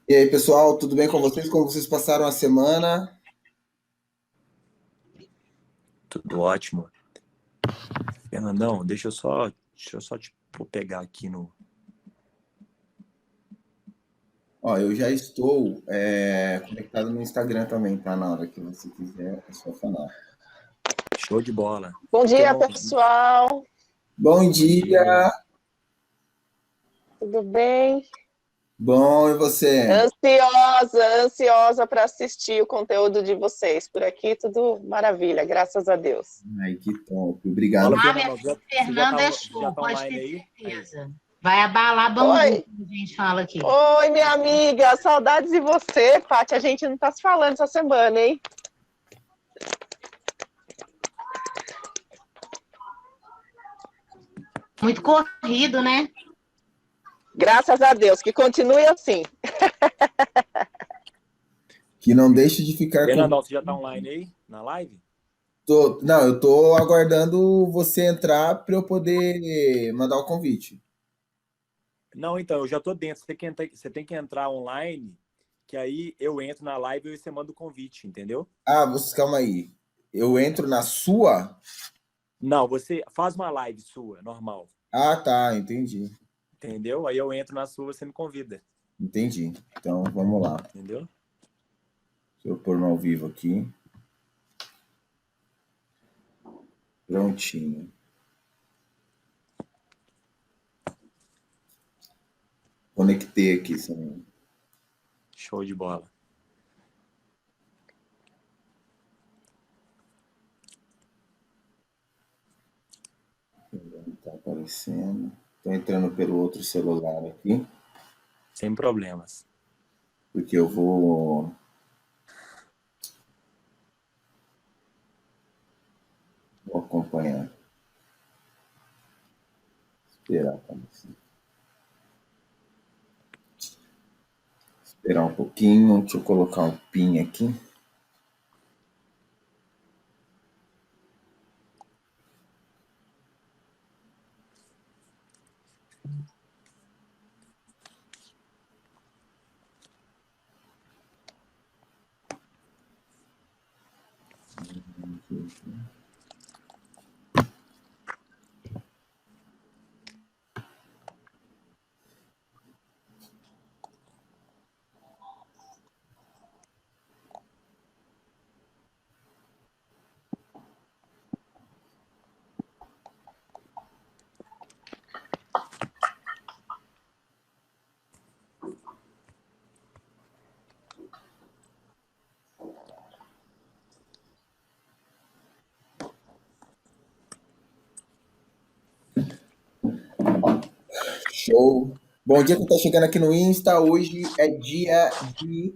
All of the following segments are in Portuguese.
E aí, pessoal, tudo bem com vocês? Como vocês passaram a semana? Tudo ótimo. Fernandão, deixa eu só tipo, pegar aqui no. Ó, eu já estou conectado no Instagram também, tá? Na hora que você quiser, é só falar. Show de bola. Bom Porque eu dia, não. pessoal. Bom Bom dia! dia. Tudo bem? Bom, e você? Ansiosa para assistir o conteúdo de vocês. Por aqui, tudo maravilha, graças a Deus. Ai, que top. Obrigado. Fala, Ah, minha Fernandão. filha, Você já tá, Fernanda é já show, tá pode online ter aí? Aí. certeza. Vai abalar Bangu, Oi, como a gente fala aqui. oi, minha amiga. Saudades de você, Paty. A gente não está se falando essa semana, hein? Muito corrido, né? Graças a Deus, que continue assim. Que não deixe de ficar com. Fernandão, você já tá online aí? Na live? Não, eu tô aguardando você entrar para eu poder mandar o convite. Não, então, eu já tô dentro. Você tem que entrar online, que aí eu entro na live e você manda o convite, entendeu? Ah, você, calma aí. Eu entro na sua? Não, você faz uma live sua, normal, Ah, tá, entendi. entendeu? Aí eu entro na sua, você me convida, Entendi. Então, vamos lá. entendeu? Deixa eu pôr no ao vivo aqui. Prontinho. Conectei aqui, sim. Show de bola. Tá aparecendo. Tô entrando pelo outro celular aqui, Sem problemas. porque eu vou acompanhar. Esperar aparecer. Esperar um pouquinho. Deixa eu colocar um pin aqui. Show. Bom dia que tá chegando aqui no Insta. Hoje é dia de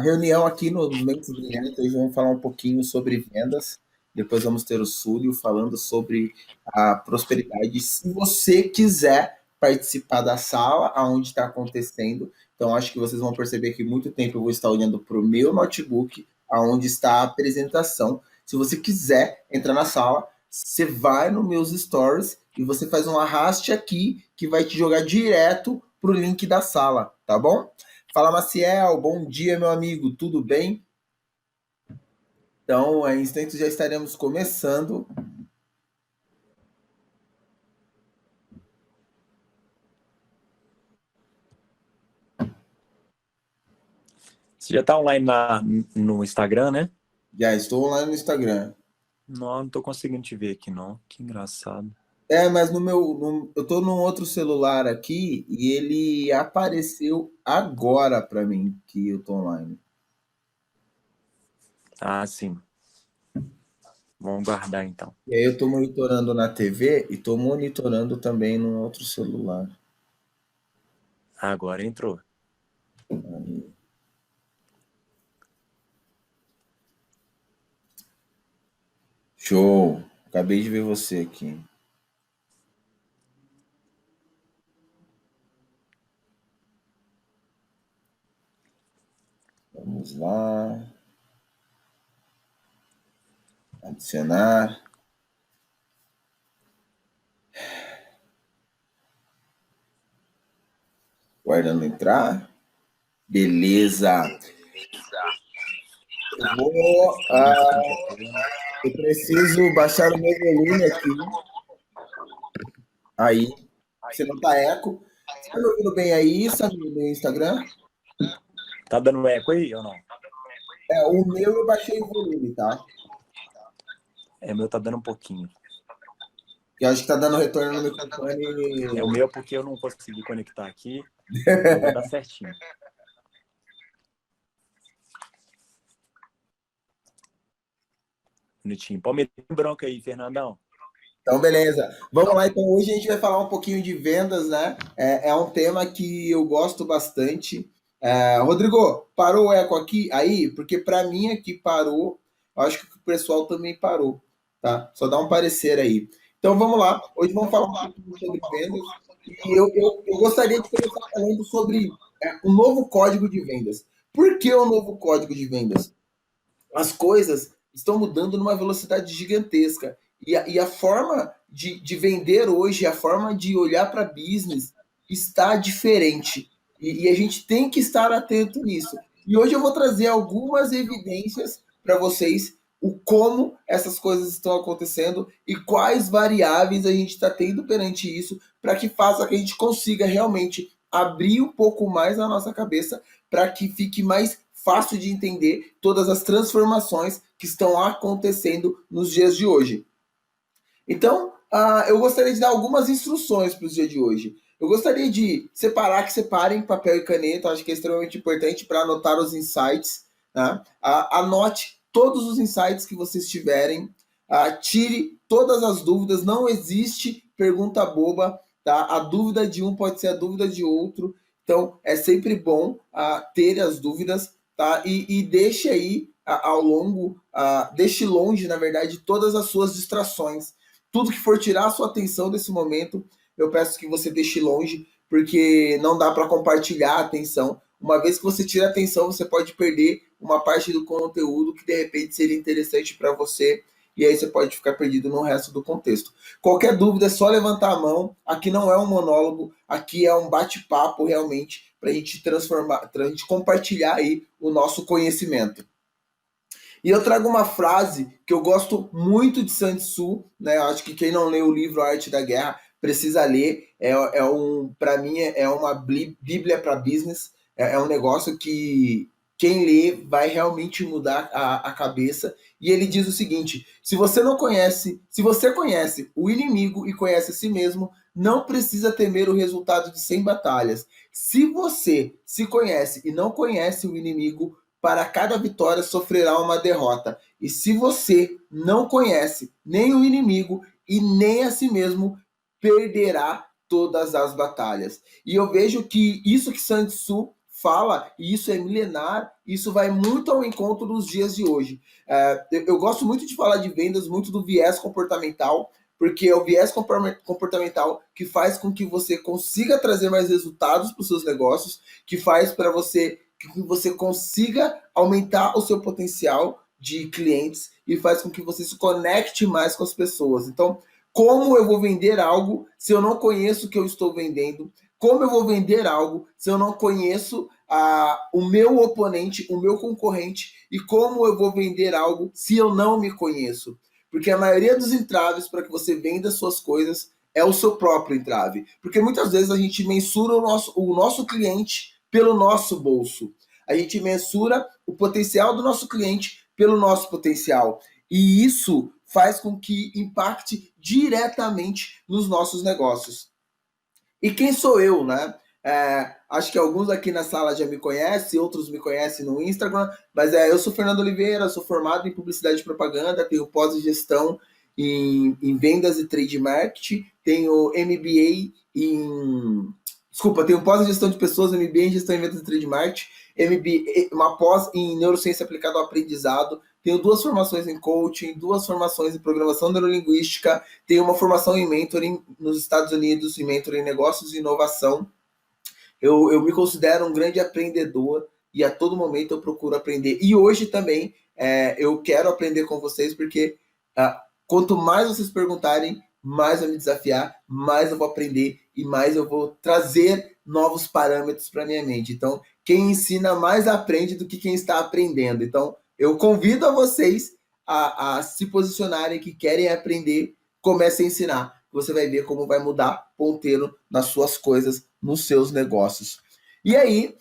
reunião aqui no Mentes Brilhantes. Hoje vamos falar um pouquinho sobre vendas. Depois vamos ter o Súlio falando sobre a prosperidade. Se você quiser participar da sala aonde está acontecendo, então acho que vocês vão perceber que muito tempo eu vou estar olhando para o meu notebook, aonde está a apresentação. Se você quiser entrar na sala, você vai nos meus stories e você faz um arraste aqui que vai te jogar direto pro link da sala, tá bom? Fala, Maciel, bom dia, meu amigo, tudo bem? Então, em instantes já estaremos começando. Você já tá online no Instagram, né? Já estou online no Instagram. Não tô conseguindo te ver aqui, não. Que engraçado. Mas eu tô num outro celular aqui e ele apareceu agora para mim que eu tô online. Ah, sim. Vamos guardar, então. E aí eu tô monitorando na TV e tô monitorando também no outro celular. Agora entrou. Aí. Show! Acabei de ver você aqui. Vamos lá. Adicionar. Guardando entrar. Beleza. Eu preciso baixar o meu volume aqui. Aí, você não tá eco. Você tá me ouvindo bem aí, Samir, no Instagram? Tá dando eco aí ou não? O meu eu baixei o volume, tá? O meu tá dando um pouquinho. Eu acho que tá dando retorno no microfone. O meu porque eu não consegui conectar aqui. Vai dar certinho. Bonitinho. Pode meter bronca aí, Fernandão. Então, beleza. Vamos lá, então. Hoje a gente vai falar um pouquinho de vendas, né? É um tema que eu gosto bastante. Rodrigo, parou o eco aqui? Aí? Porque para mim aqui parou. Eu acho que o pessoal também parou, tá? Só dá um parecer aí. Então, vamos lá. Hoje vamos falar um pouquinho sobre vendas. E eu gostaria de começar falando sobre o novo código de vendas. Por que o novo código de vendas? As coisas estão mudando numa velocidade gigantesca. E a forma de vender hoje, a forma de olhar para business está diferente. E a gente tem que estar atento nisso. E hoje eu vou trazer algumas evidências para vocês, o como essas coisas estão acontecendo e quais variáveis a gente está tendo perante isso, para que faça que a gente consiga realmente abrir um pouco mais a nossa cabeça, para que fique mais fácil de entender todas as transformações que estão acontecendo nos dias de hoje. Então, eu gostaria de dar algumas instruções para os dias de hoje. Eu gostaria de que separem papel e caneta, acho que é extremamente importante para anotar os insights. Né? Anote todos os insights que vocês tiverem, tire todas as dúvidas, não existe pergunta boba, tá? A dúvida de um pode ser a dúvida de outro, então é sempre bom ter as dúvidas, tá? E deixe aí deixe longe, na verdade, todas as suas distrações. Tudo que for tirar a sua atenção desse momento, eu peço que você deixe longe, porque não dá para compartilhar a atenção. Uma vez que você tira a atenção, você pode perder uma parte do conteúdo que de repente seria interessante para você, e aí você pode ficar perdido no resto do contexto. Qualquer dúvida é só levantar a mão. Aqui não é um monólogo, aqui é um bate-papo realmente para a gente transformar, para a gente compartilhar aí o nosso conhecimento. E eu trago uma frase que eu gosto muito de Sun Tzu, né? Eu acho que quem não leu o livro A Arte da Guerra precisa ler. Para mim é uma bíblia para business. É um negócio que quem lê vai realmente mudar a cabeça. E ele diz o seguinte: se você conhece o inimigo e conhece a si mesmo, não precisa temer o resultado de 100 batalhas. Se você se conhece e não conhece o inimigo, para cada vitória sofrerá uma derrota. E se você não conhece nem o inimigo e nem a si mesmo, perderá todas as batalhas. E eu vejo que isso que Sun Tzu fala, e isso é milenar, isso vai muito ao encontro dos dias de hoje. Eu gosto muito de falar de vendas, muito do viés comportamental, porque é o viés comportamental que faz com que você consiga trazer mais resultados para os seus negócios, que faz para você que você consiga aumentar o seu potencial de clientes e faz com que você se conecte mais com as pessoas. Então, como eu vou vender algo se eu não conheço o que eu estou vendendo? Como eu vou vender algo se eu não conheço o meu oponente, o meu concorrente? E como eu vou vender algo se eu não me conheço? Porque a maioria dos entraves para que você venda suas coisas é o seu próprio entrave. Porque muitas vezes a gente mensura o nosso cliente pelo nosso bolso. A gente mensura o potencial do nosso cliente pelo nosso potencial. E isso faz com que impacte diretamente nos nossos negócios. E quem sou eu, né? Acho que alguns aqui na sala já me conhecem, outros me conhecem no Instagram, mas eu sou Fernando Oliveira, sou formado em publicidade e propaganda, tenho pós-gestão em vendas e trade marketing, tenho MBA tenho pós-gestão de pessoas, MBA em gestão em vendas e trade marketing, MBA, uma pós em neurociência aplicada ao aprendizado, tenho 2 formações em coaching, 2 formações em programação neurolinguística, tenho uma formação em mentoring nos Estados Unidos, em mentoring em negócios e inovação. Eu me considero um grande aprendedor e a todo momento eu procuro aprender. E hoje também eu quero aprender com vocês, porque quanto mais vocês perguntarem, mais vai me desafiar, mais eu vou aprender e mais eu vou trazer novos parâmetros para minha mente. Então, quem ensina mais aprende do que quem está aprendendo. Então, eu convido a vocês a se posicionarem, que querem aprender, comecem a ensinar. Você vai ver como vai mudar ponteiro nas suas coisas, nos seus negócios. E aí,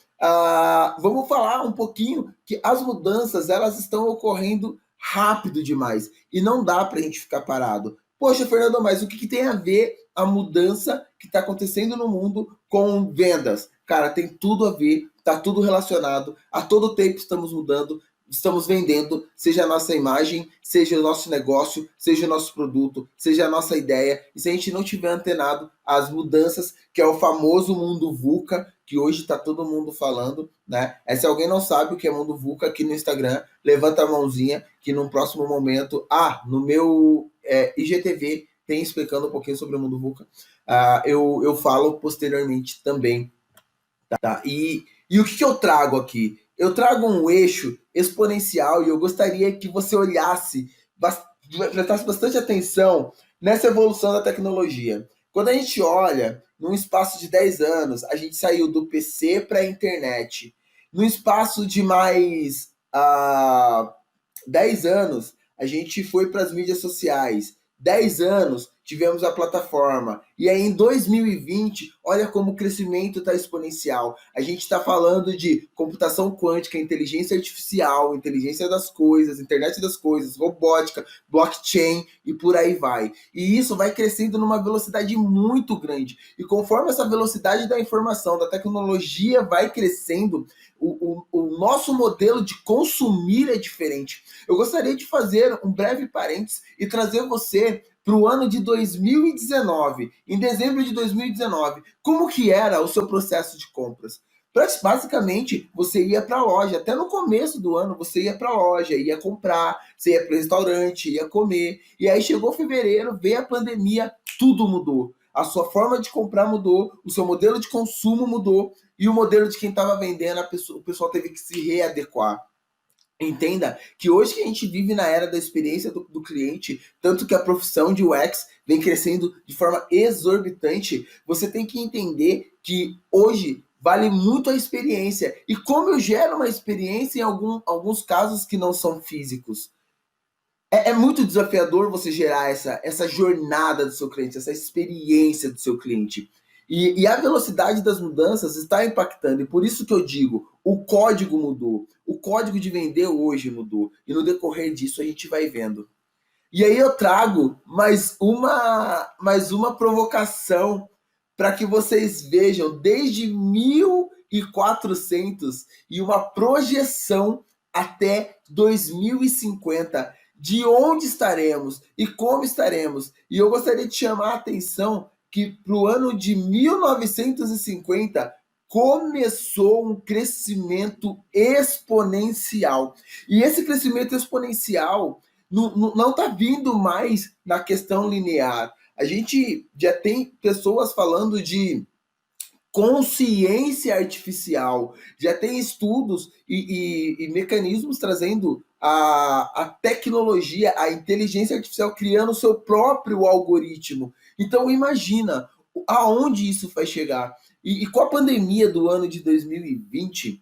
vamos falar um pouquinho que as mudanças, elas estão ocorrendo rápido demais e não dá para a gente ficar parado. Poxa, Fernando, mas o que tem a ver a mudança que está acontecendo no mundo com vendas? Cara, tem tudo a ver, está tudo relacionado, a todo tempo estamos mudando, estamos vendendo, seja a nossa imagem, seja o nosso negócio, seja o nosso produto, seja a nossa ideia. E se a gente não tiver antenado às mudanças, que é o famoso mundo VUCA, que hoje está todo mundo falando, né? Se alguém não sabe o que é mundo VUCA, aqui no Instagram, levanta a mãozinha, que num próximo momento, no meu IGTV, tem explicando um pouquinho sobre o mundo VUCA. Eu falo posteriormente também. Tá? E o que eu trago aqui? Eu trago um eixo exponencial e eu gostaria que você olhasse, prestasse bastante atenção nessa evolução da tecnologia. Quando a gente olha, num espaço de 10 anos, a gente saiu do PC para a internet. Num espaço de mais 10 anos, a gente foi para as mídias sociais. 10 anos, tivemos a plataforma. E aí, em 2020, olha como o crescimento está exponencial. A gente está falando de computação quântica, inteligência artificial, inteligência das coisas, internet das coisas, robótica, blockchain e por aí vai. E isso vai crescendo numa velocidade muito grande. E conforme essa velocidade da informação, da tecnologia vai crescendo, o nosso modelo de consumir é diferente. Eu gostaria de fazer um breve parênteses e trazer você para o ano de 2019, em dezembro de 2019, como que era o seu processo de compras? Basicamente, você ia para a loja, até no começo do ano, você ia para a loja, ia comprar, você ia para o restaurante, ia comer, e aí chegou fevereiro, veio a pandemia, tudo mudou. A sua forma de comprar mudou, o seu modelo de consumo mudou, e o modelo de quem estava vendendo, o pessoal teve que se readequar. Entenda que hoje que a gente vive na era da experiência do cliente, tanto que a profissão de UX vem crescendo de forma exorbitante, você tem que entender que hoje vale muito a experiência. E como eu gero uma experiência em alguns casos que não são físicos. É muito desafiador você gerar essa jornada do seu cliente, essa experiência do seu cliente. E a velocidade das mudanças está impactando. E por isso que eu digo, o código mudou. O código de vender hoje mudou. E no decorrer disso a gente vai vendo. E aí eu trago mais uma provocação para que vocês vejam desde 1400 e uma projeção até 2050 de onde estaremos e como estaremos. E eu gostaria de chamar a atenção que para o ano de 1950 começou um crescimento exponencial. E esse crescimento exponencial não está vindo mais na questão linear. A gente já tem pessoas falando de consciência artificial, já tem estudos e mecanismos trazendo a tecnologia, a inteligência artificial criando o seu próprio algoritmo. Então imagina aonde isso vai chegar. E com a pandemia do ano de 2020,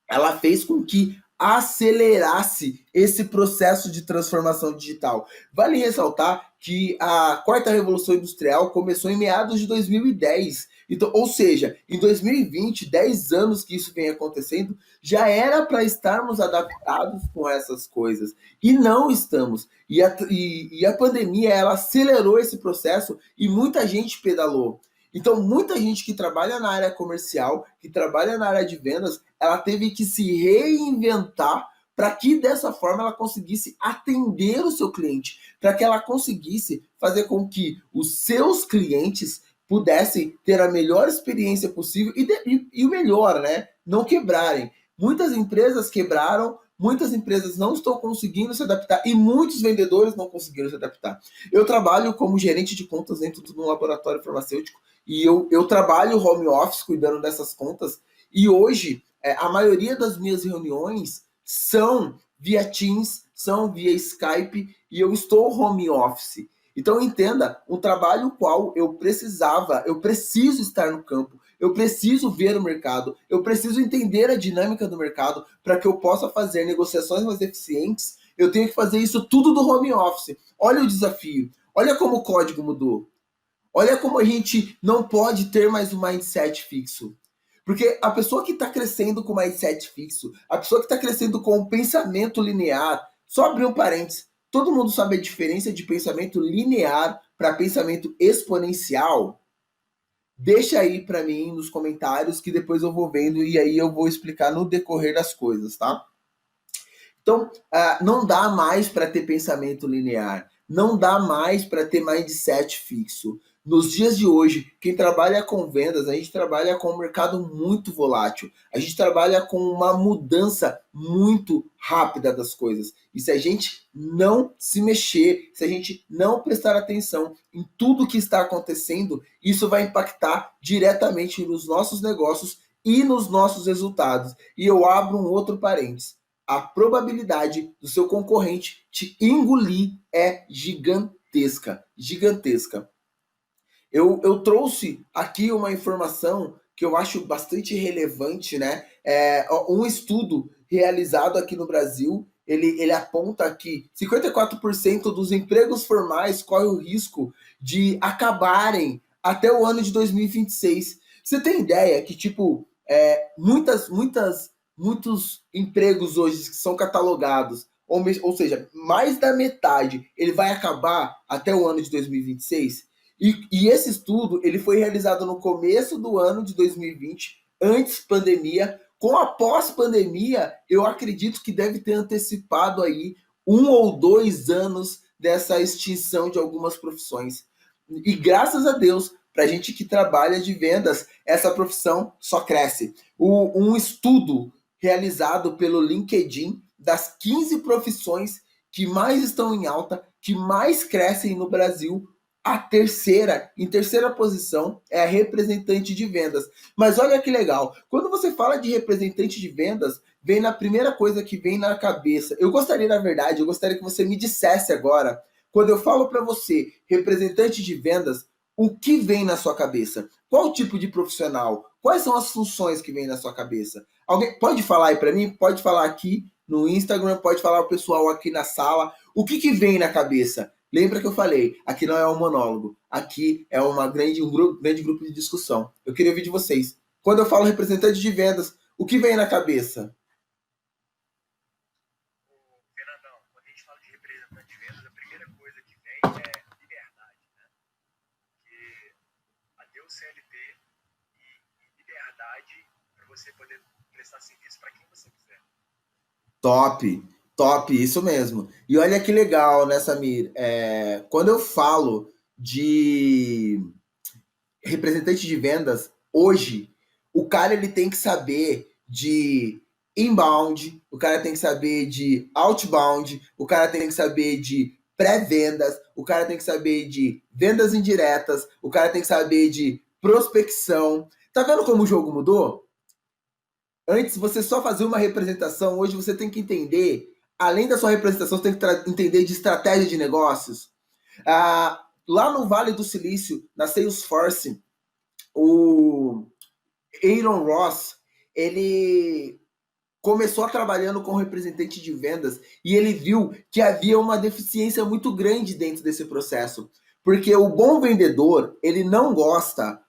ela fez com que acelerasse esse processo de transformação digital. Vale ressaltar que a quarta revolução industrial começou em meados de 2010. Então, ou seja, em 2020, 10 anos que isso vem acontecendo, já era para estarmos adaptados com essas coisas. E não estamos. E a pandemia, ela acelerou esse processo e muita gente pedalou. Então, muita gente que trabalha na área comercial, que trabalha na área de vendas, ela teve que se reinventar para que dessa forma ela conseguisse atender o seu cliente, para que ela conseguisse fazer com que os seus clientes pudessem ter a melhor experiência possível e o melhor, né? Não quebrarem. Muitas empresas quebraram, muitas empresas não estão conseguindo se adaptar e muitos vendedores não conseguiram se adaptar. Eu trabalho como gerente de contas dentro de um laboratório farmacêutico e eu trabalho home office cuidando dessas contas e hoje a maioria das minhas reuniões são via Teams, são via Skype e eu estou home office. Então entenda, um trabalho qual eu preciso estar no campo, eu preciso ver o mercado, eu preciso entender a dinâmica do mercado para que eu possa fazer negociações mais eficientes, eu tenho que fazer isso tudo do home office. Olha o desafio, olha como o código mudou, olha como a gente não pode ter mais um mindset fixo. Porque a pessoa que está crescendo com mindset fixo, a pessoa que está crescendo com um pensamento linear, só abrir um parênteses, todo mundo sabe a diferença de pensamento linear para pensamento exponencial? Deixa aí para mim nos comentários que depois eu vou vendo e aí eu vou explicar no decorrer das coisas, tá? Então, não dá mais para ter pensamento linear, não dá mais para ter mindset fixo. Nos dias de hoje, quem trabalha com vendas, a gente trabalha com um mercado muito volátil, a gente trabalha com uma mudança muito rápida das coisas. E se a gente não se mexer, se a gente não prestar atenção em tudo que está acontecendo, isso vai impactar diretamente nos nossos negócios e nos nossos resultados. E eu abro um outro parênteses. A probabilidade do seu concorrente te engolir é gigantesca, gigantesca. Eu trouxe aqui uma informação que eu acho bastante relevante, né? Um estudo realizado aqui no Brasil, ele aponta que 54% dos empregos formais correm o risco de acabarem até o ano de 2026. Você tem ideia que, tipo, muitos empregos hoje que são catalogados, ou seja, mais da metade, ele vai acabar até o ano de 2026? E esse estudo ele foi realizado no começo do ano de 2020, antes pandemia. Com a pós-pandemia, eu acredito que deve ter antecipado aí 1 ou 2 anos dessa extinção de algumas profissões. E graças a Deus, para a gente que trabalha de vendas, essa profissão só cresce. Um estudo realizado pelo LinkedIn das 15 profissões que mais estão em alta, que mais crescem no Brasil, em terceira posição, é a representante de vendas. Mas olha que legal, quando você fala de representante de vendas, vem na primeira coisa que vem na cabeça. Eu gostaria que você me dissesse agora, quando eu falo para você, representante de vendas, o que vem na sua cabeça? Qual tipo de profissional? Quais são as funções que vem na sua cabeça? Alguém pode falar aí para mim? Pode falar aqui no Instagram, pode falar o pessoal aqui na sala. O que vem na cabeça? Lembra que eu falei, aqui não é um monólogo, aqui é um grande grupo de discussão. Eu queria ouvir de vocês. Quando eu falo representante de vendas, o que vem na cabeça? Fernandão, quando a gente fala de representante de vendas, a primeira coisa que vem é liberdade, né? Porque até o CLT e liberdade para você poder prestar serviço para quem você quiser. Top, isso mesmo. E olha que legal, né, Samir? Quando eu falo de representante de vendas, hoje, o cara ele tem que saber de inbound, o cara tem que saber de outbound, o cara tem que saber de pré-vendas, o cara tem que saber de vendas indiretas, o cara tem que saber de prospecção. Tá vendo como o jogo mudou? Antes você só fazia uma representação, hoje você tem que entender, além da sua representação, você tem que entender de estratégia de negócios. Lá no Vale do Silício, na Salesforce, o Aaron Ross, ele começou trabalhando com representante de vendas e ele viu que havia uma deficiência muito grande dentro desse processo. Porque o bom vendedor, ele não gosta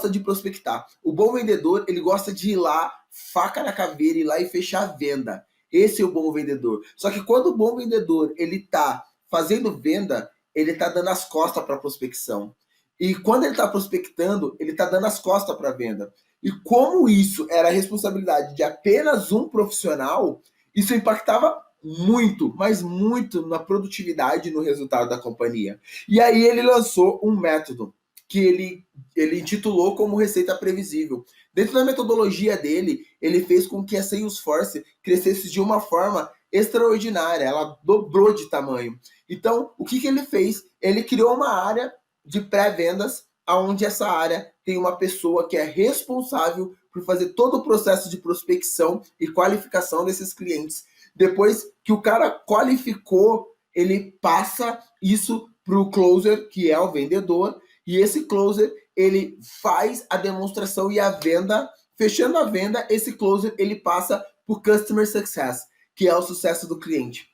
de prospectar. O bom vendedor, ele gosta de ir lá, faca na caveira, ir lá e fechar a venda. Esse é o bom vendedor. Só que quando o bom vendedor, ele tá fazendo venda, ele tá dando as costas para prospecção. E quando ele tá prospectando, ele tá dando as costas para venda. E como isso era a responsabilidade de apenas um profissional, isso impactava muito, mas muito na produtividade e no resultado da companhia. E aí ele lançou um método que ele intitulou como Receita Previsível. Dentro da metodologia dele, ele fez com que a Salesforce crescesse de uma forma extraordinária, ela dobrou de tamanho. Então, o que ele fez? Ele criou uma área de pré-vendas, onde essa área tem uma pessoa que é responsável por fazer todo o processo de prospecção e qualificação desses clientes. Depois que o cara qualificou, ele passa isso para o closer, que é o vendedor, e esse closer, ele faz a demonstração e a venda. Fechando a venda, esse closer, ele passa para o Customer Success, que é o sucesso do cliente.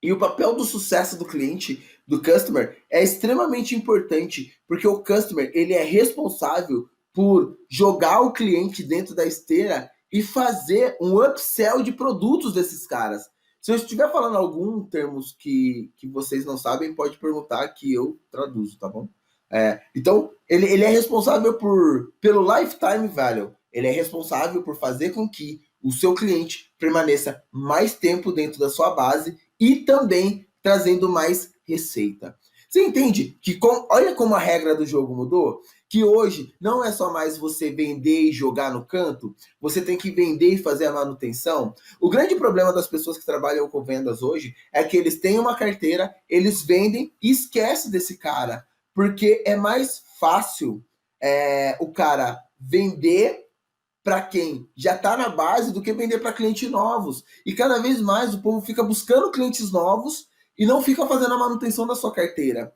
E o papel do sucesso do cliente, do customer, é extremamente importante, porque o customer, ele é responsável por jogar o cliente dentro da esteira e fazer um upsell de produtos desses caras. Se eu estiver falando algum termos que vocês não sabem, pode perguntar que eu traduzo, tá bom? Então, ele é responsável pelo lifetime value. Ele é responsável por fazer com que o seu cliente permaneça mais tempo dentro da sua base e também trazendo mais receita. Você entende que olha como a regra do jogo mudou? Que hoje não é só mais você vender e jogar no canto, você tem que vender e fazer a manutenção. O grande problema das pessoas que trabalham com vendas hoje é que eles têm uma carteira, eles vendem e esquecem desse cara, porque é mais fácil o cara vender para quem já está na base do que vender para clientes novos. E cada vez mais o povo fica buscando clientes novos e não fica fazendo a manutenção da sua carteira.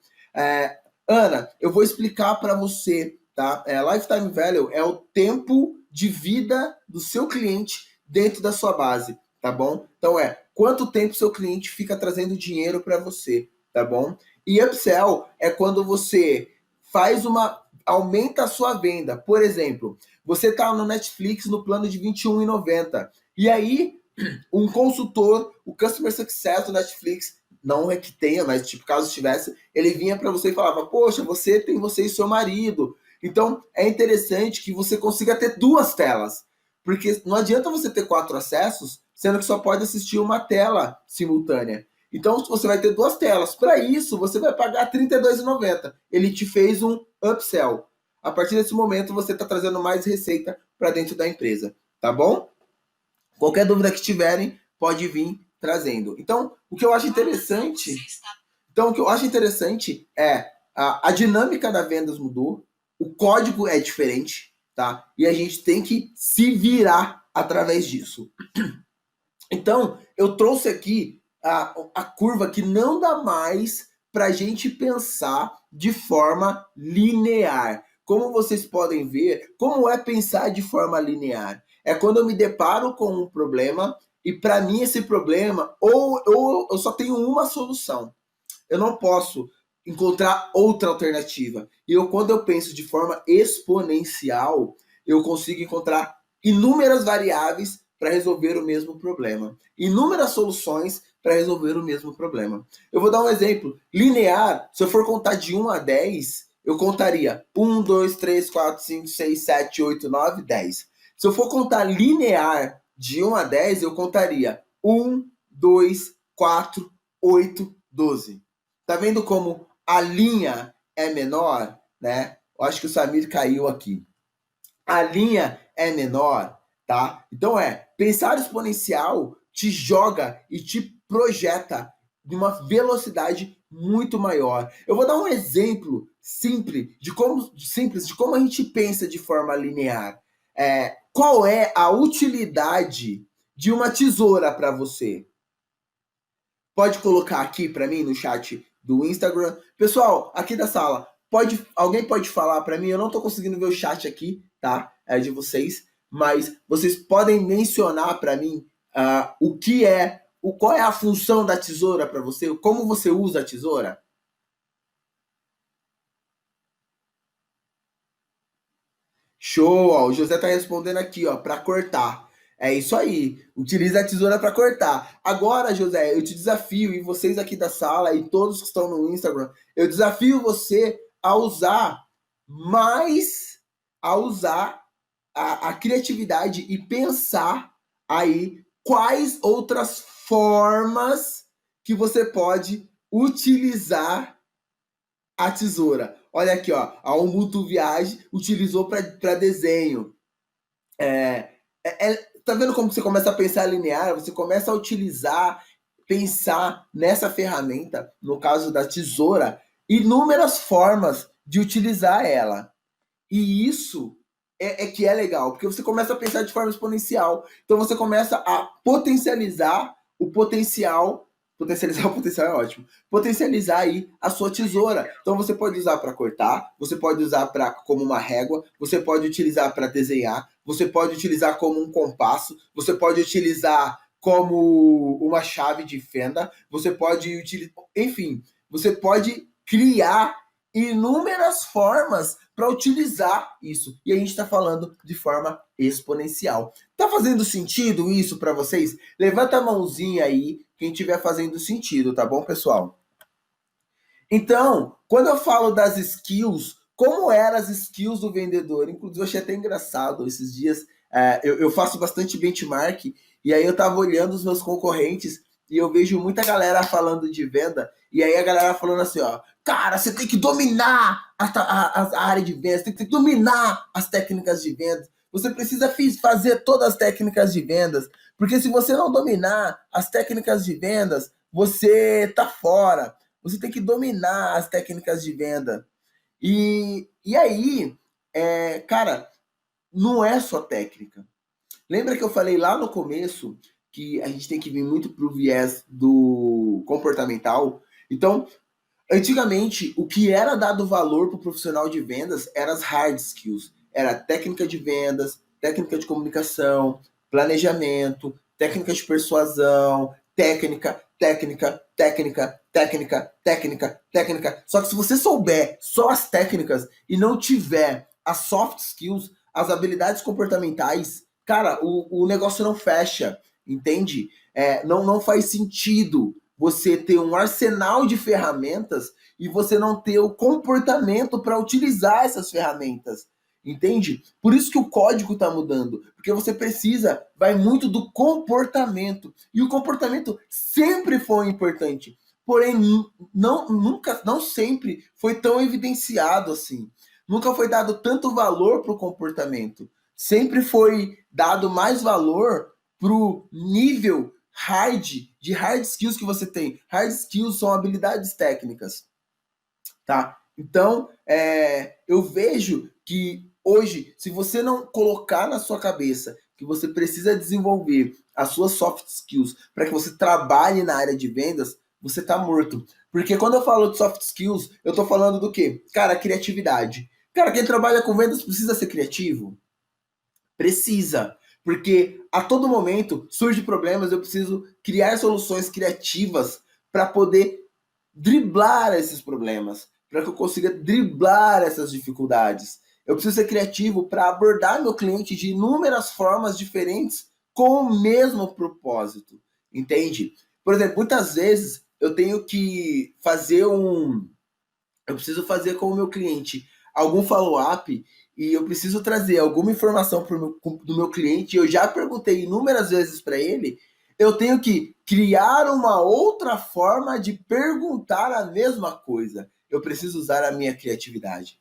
Ana, eu vou explicar para você, tá? Lifetime Value é o tempo de vida do seu cliente dentro da sua base, tá bom? Então quanto tempo seu cliente fica trazendo dinheiro para você, tá bom? E upsell é quando você aumenta a sua venda. Por exemplo, você está no Netflix no plano de R$21,90. E aí, um consultor, o Customer Success do Netflix, não é que tenha, mas tipo, caso tivesse, ele vinha para você e falava, poxa, você e seu marido. Então, é interessante que você consiga ter 2 telas. Porque não adianta você ter 4 acessos, sendo que só pode assistir uma tela simultânea. Então, você vai ter 2 telas. Para isso, você vai pagar R$32,90. Ele te fez um upsell. A partir desse momento, você está trazendo mais receita para dentro da empresa, tá bom? Qualquer dúvida que tiverem, pode vir trazendo. Então, o que eu acho interessante é a dinâmica da vendas mudou, o código é diferente, tá? E a gente tem que se virar através disso. Então, eu trouxe aqui a curva que não dá mais para a gente pensar de forma linear. Como vocês podem ver, como é pensar de forma linear? É quando eu me deparo com um problema e para mim esse problema, ou eu só tenho uma solução. Eu não posso encontrar outra alternativa. E quando eu penso de forma exponencial, eu consigo encontrar inúmeras variáveis para resolver o mesmo problema. Inúmeras soluções para resolver o mesmo problema. Eu vou dar um exemplo. Linear, se eu for contar de 1 a 10, eu contaria 1, 2, 3, 4, 5, 6, 7, 8, 9, 10. Se eu for contar linear de 1 a 10, eu contaria 1, 2, 4, 8, 12. Tá vendo como a linha é menor, né? Eu acho que o Samir caiu aqui. A linha é menor, tá? Então pensar exponencial te joga e te projeta de uma velocidade muito maior. Eu vou dar um exemplo simples de como a gente pensa de forma linear. Qual é a utilidade de uma tesoura para você? Pode colocar aqui para mim no chat do Instagram. Pessoal, aqui da sala, alguém pode falar para mim? Eu não estou conseguindo ver o chat aqui, tá? De vocês, mas vocês podem mencionar para mim qual é a função da tesoura para você? Como você usa a tesoura? Show! Ó, o José está respondendo aqui, ó, para cortar. É isso aí. Utiliza a tesoura para cortar. Agora, José, eu te desafio, e vocês aqui da sala, e todos que estão no Instagram, eu desafio você a usar a criatividade e pensar aí quais outras formas que você pode utilizar a tesoura. Olha aqui, ó, a Ubuntu Viagem utilizou para desenho. Tá vendo como você começa a pensar linear? Você começa a pensar nessa ferramenta, no caso da tesoura, inúmeras formas de utilizar ela. E isso que é legal, porque você começa a pensar de forma exponencial. Então você começa a potencializar o potencial Potencializar o potencial é ótimo. Potencializar aí a sua tesoura. Então você pode usar para cortar, você pode usar como uma régua, você pode utilizar para desenhar, você pode utilizar como um compasso, você pode utilizar como uma chave de fenda, você pode utilizar, enfim, você pode criar inúmeras formas para utilizar isso. E a gente está falando de forma exponencial. Tá fazendo sentido isso para vocês? Levanta a mãozinha aí, quem estiver fazendo sentido, tá bom, pessoal? Então, quando eu falo das skills, como eram as skills do vendedor? Inclusive, eu achei até engraçado esses dias. Eu faço bastante benchmark, e aí eu tava olhando os meus concorrentes, e eu vejo muita galera falando de venda, e aí a galera falando assim, ó, cara, você tem que dominar a área de vendas, tem que dominar as técnicas de vendas, você precisa fazer todas as técnicas de vendas, porque se você não dominar as técnicas de vendas, você tá fora. Você tem que dominar as técnicas de venda. E aí, cara, não é só técnica. Lembra que eu falei lá no começo que a gente tem que vir muito pro viés do comportamental? Então, antigamente, o que era dado valor para o profissional de vendas eram as hard skills. Era técnica de vendas, técnica de comunicação, planejamento, técnica de persuasão, técnica. Só que se você souber só as técnicas e não tiver as soft skills, as habilidades comportamentais, cara, o negócio não fecha, entende? Não faz sentido você ter um arsenal de ferramentas e você não ter o comportamento para utilizar essas ferramentas, entende? Por isso que o código está mudando, porque você vai muito do comportamento, e o comportamento sempre foi importante, porém não sempre foi tão evidenciado assim, nunca foi dado tanto valor para o comportamento, sempre foi dado mais valor para o nível de hard skills que você tem. Hard skills são habilidades técnicas, tá? Então, eu vejo que hoje, se você não colocar na sua cabeça que você precisa desenvolver as suas soft skills para que você trabalhe na área de vendas, você tá morto. Porque quando eu falo de soft skills, eu tô falando do quê? Cara, criatividade. Cara, quem trabalha com vendas precisa ser criativo? Precisa. Porque a todo momento surgem problemas, eu preciso criar soluções criativas para poder driblar esses problemas, para que eu consiga driblar essas dificuldades. Eu preciso ser criativo para abordar meu cliente de inúmeras formas diferentes com o mesmo propósito, entende? Por exemplo, muitas vezes eu tenho que eu preciso fazer com o meu cliente algum follow-up e eu preciso trazer alguma informação do meu cliente, eu já perguntei inúmeras vezes para ele, eu tenho que criar uma outra forma de perguntar a mesma coisa. Eu preciso usar a minha criatividade,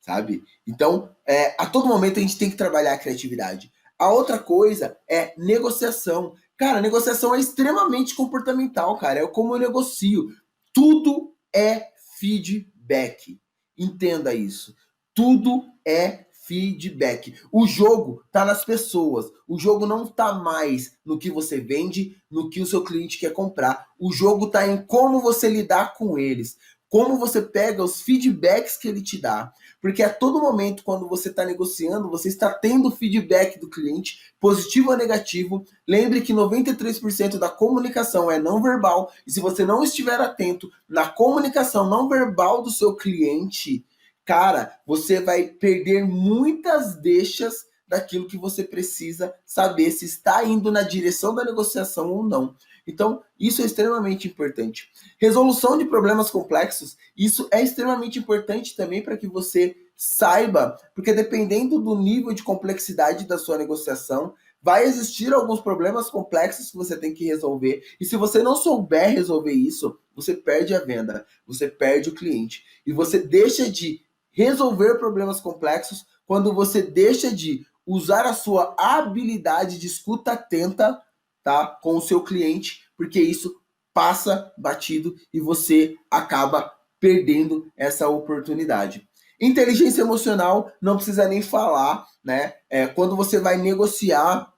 sabe? Então, a todo momento a gente tem que trabalhar a criatividade. A outra coisa é negociação. Cara, negociação é extremamente comportamental, cara. É como eu negocio. Tudo é feedback. Entenda isso. Tudo é feedback. O jogo tá nas pessoas. O jogo não tá mais no que você vende, no que o seu cliente quer comprar. O jogo tá em como você lidar com eles. Como você pega os feedbacks que ele te dá. Porque a todo momento, quando você está negociando, você está tendo feedback do cliente, positivo ou negativo. Lembre que 93% da comunicação é não verbal. E se você não estiver atento na comunicação não verbal do seu cliente, cara, você vai perder muitas deixas daquilo que você precisa saber se está indo na direção da negociação ou não. Então, isso é extremamente importante. Resolução de problemas complexos, isso é extremamente importante também para que você saiba, porque dependendo do nível de complexidade da sua negociação, vai existir alguns problemas complexos que você tem que resolver. E se você não souber resolver isso, você perde a venda, você perde o cliente. E você deixa de resolver problemas complexos quando você deixa de usar a sua habilidade de escuta atenta, tá, com o seu cliente, porque isso passa batido e você acaba perdendo essa oportunidade. Inteligência emocional, não precisa nem falar, né? Quando você vai negociar,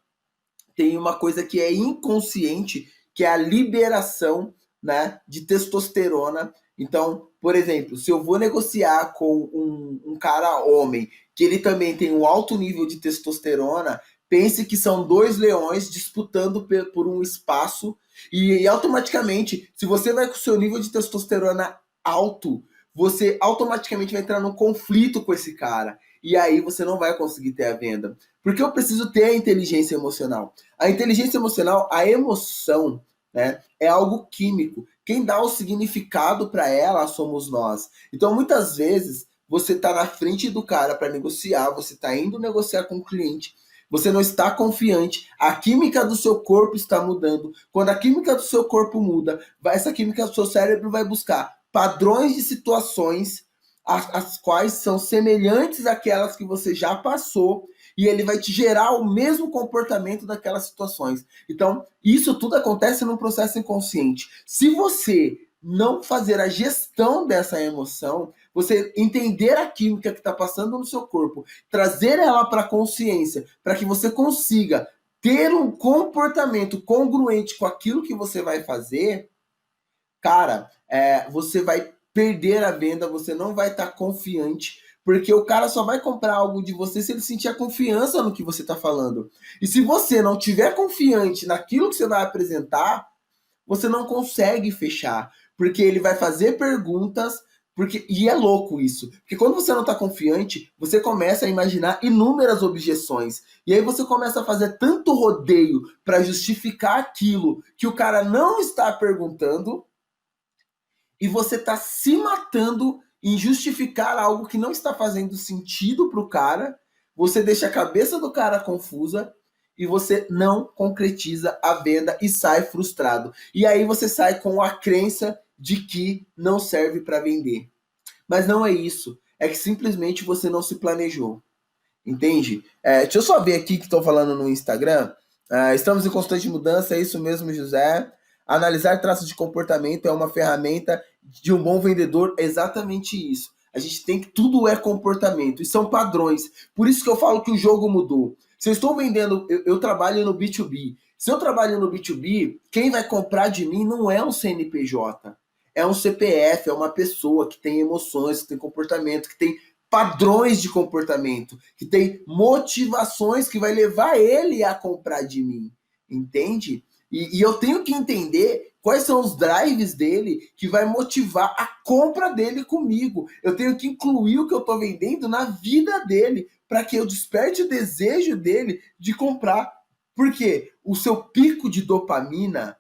tem uma coisa que é inconsciente, que é a liberação né, de testosterona. Então, por exemplo, se eu vou negociar com um cara homem, que ele também tem um alto nível de testosterona, pense que são dois leões disputando por um espaço, e automaticamente, se você vai com o seu nível de testosterona alto, você automaticamente vai entrar num conflito com esse cara. E aí você não vai conseguir ter a venda. Porque eu preciso ter a inteligência emocional. A inteligência emocional, a emoção, né, é algo químico. Quem dá o significado para ela somos nós. Então, muitas vezes, você está na frente do cara para negociar, você está indo negociar com o cliente, você não está confiante, a química do seu corpo está mudando. Quando a química do seu corpo muda, essa química do seu cérebro vai buscar padrões de situações as quais são semelhantes àquelas que você já passou, e ele vai te gerar o mesmo comportamento daquelas situações. Então, isso tudo acontece num processo inconsciente. Se você não fazer a gestão dessa emoção, você entender a química que está passando no seu corpo, trazer ela para a consciência, para que você consiga ter um comportamento congruente com aquilo que você vai fazer, cara, você vai perder a venda, você não vai estar confiante, porque o cara só vai comprar algo de você se ele sentir a confiança no que você está falando. E se você não tiver confiante naquilo que você vai apresentar, você não consegue fechar, porque ele vai fazer perguntas, e é louco isso, porque quando você não está confiante, você começa a imaginar inúmeras objeções, e aí você começa a fazer tanto rodeio para justificar aquilo que o cara não está perguntando, e você está se matando em justificar algo que não está fazendo sentido para o cara, você deixa a cabeça do cara confusa e você não concretiza a venda e sai frustrado. E aí você sai com a crença de que não serve para vender. Mas não é isso. É que simplesmente você não se planejou. Entende? Deixa eu só ver aqui que estão falando no Instagram. Estamos em constante mudança, é isso mesmo, José. Analisar traços de comportamento é uma ferramenta de um bom vendedor, exatamente isso. A gente tem que, tudo é comportamento, e são padrões. Por isso que eu falo que o jogo mudou. Se eu estou vendendo, eu trabalho no B2B. Se eu trabalho no B2B, quem vai comprar de mim não é um CNPJ, é um CPF, é uma pessoa que tem emoções, que tem comportamento, que tem padrões de comportamento, que tem motivações que vai levar ele a comprar de mim, entende? E eu tenho que entender quais são os drives dele que vai motivar a compra dele comigo. Eu tenho que incluir o que eu estou vendendo na vida dele, para que eu desperte o desejo dele de comprar. Porque o seu pico de dopamina,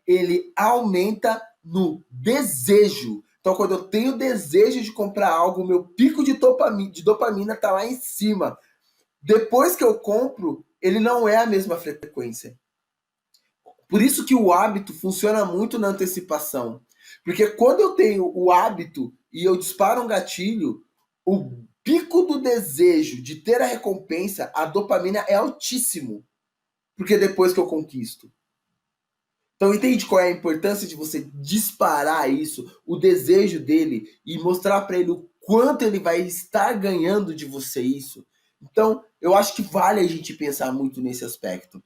ele aumenta no desejo. Então, quando eu tenho desejo de comprar algo, meu pico de dopamina está lá em cima. Depois que eu compro, ele não é a mesma frequência. Por isso que o hábito funciona muito na antecipação. Porque quando eu tenho o hábito e eu disparo um gatilho, o pico do desejo de ter a recompensa, a dopamina é altíssimo. Porque depois que eu conquisto. Então entende qual é a importância de você disparar isso, o desejo dele, e mostrar para ele o quanto ele vai estar ganhando de você isso. Então, eu acho que vale a gente pensar muito nesse aspecto,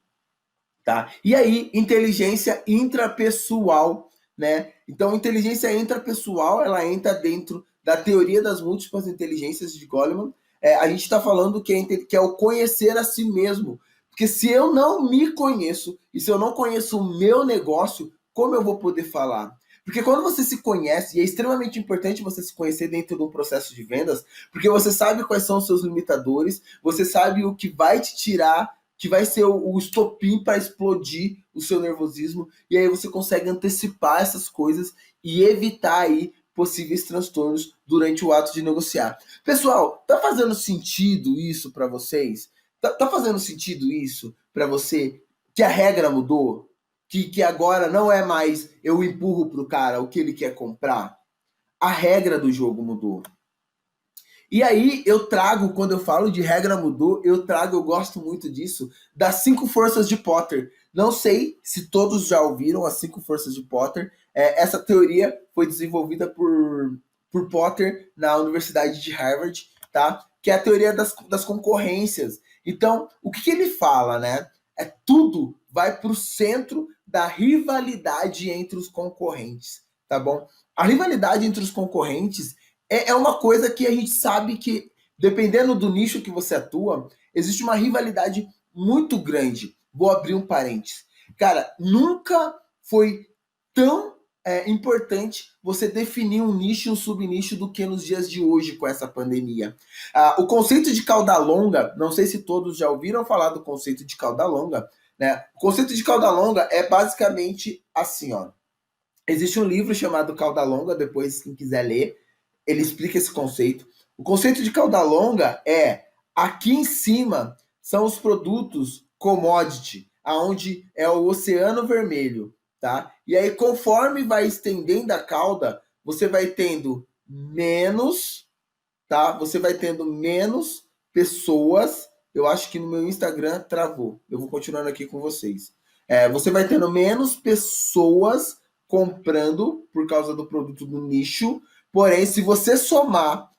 tá? E aí, inteligência intrapessoal, né? Então, inteligência intrapessoal, ela entra dentro da teoria das múltiplas inteligências de Goleman. A gente está falando que é o conhecer a si mesmo. Porque se eu não me conheço, e se eu não conheço o meu negócio, como eu vou poder falar? Porque quando você se conhece, e é extremamente importante você se conhecer dentro de um processo de vendas, porque você sabe quais são os seus limitadores, você sabe o que vai te tirar, que vai ser o estopim para explodir o seu nervosismo, e aí você consegue antecipar essas coisas e evitar aí possíveis transtornos durante o ato de negociar. Pessoal, tá fazendo sentido isso para vocês? Tá fazendo sentido isso para você? Que a regra mudou? Que agora não é mais eu empurro pro cara o que ele quer comprar? A regra do jogo mudou. E aí eu trago, quando eu falo de regra mudou, eu gosto muito disso, das 5 forças de Potter. Não sei se todos já ouviram as 5 forças de Potter. Essa teoria foi desenvolvida por Potter na Universidade de Harvard, tá? Que é a teoria das concorrências. Então, o que ele fala, né? tudo vai para o centro da rivalidade entre os concorrentes, tá bom? A rivalidade entre os concorrentes é uma coisa que a gente sabe que, dependendo do nicho que você atua, existe uma rivalidade muito grande. Vou abrir um parênteses. Cara, nunca foi tão importante você definir um nicho e um subnicho do que nos dias de hoje com essa pandemia. O conceito de cauda longa, não sei se todos já ouviram falar do conceito de cauda longa, né? O conceito de cauda longa é basicamente assim, ó. Existe um livro chamado Cauda Longa, depois quem quiser ler, ele explica esse conceito. O conceito de cauda longa é aqui em cima são os produtos commodity, aonde é o oceano vermelho, tá? E aí conforme vai estendendo a cauda, você vai tendo menos, tá? Você vai tendo menos pessoas. Eu acho que no meu Instagram travou. Eu vou continuando aqui com vocês. Você vai tendo menos pessoas comprando por causa do produto do nicho. Porém, se você somar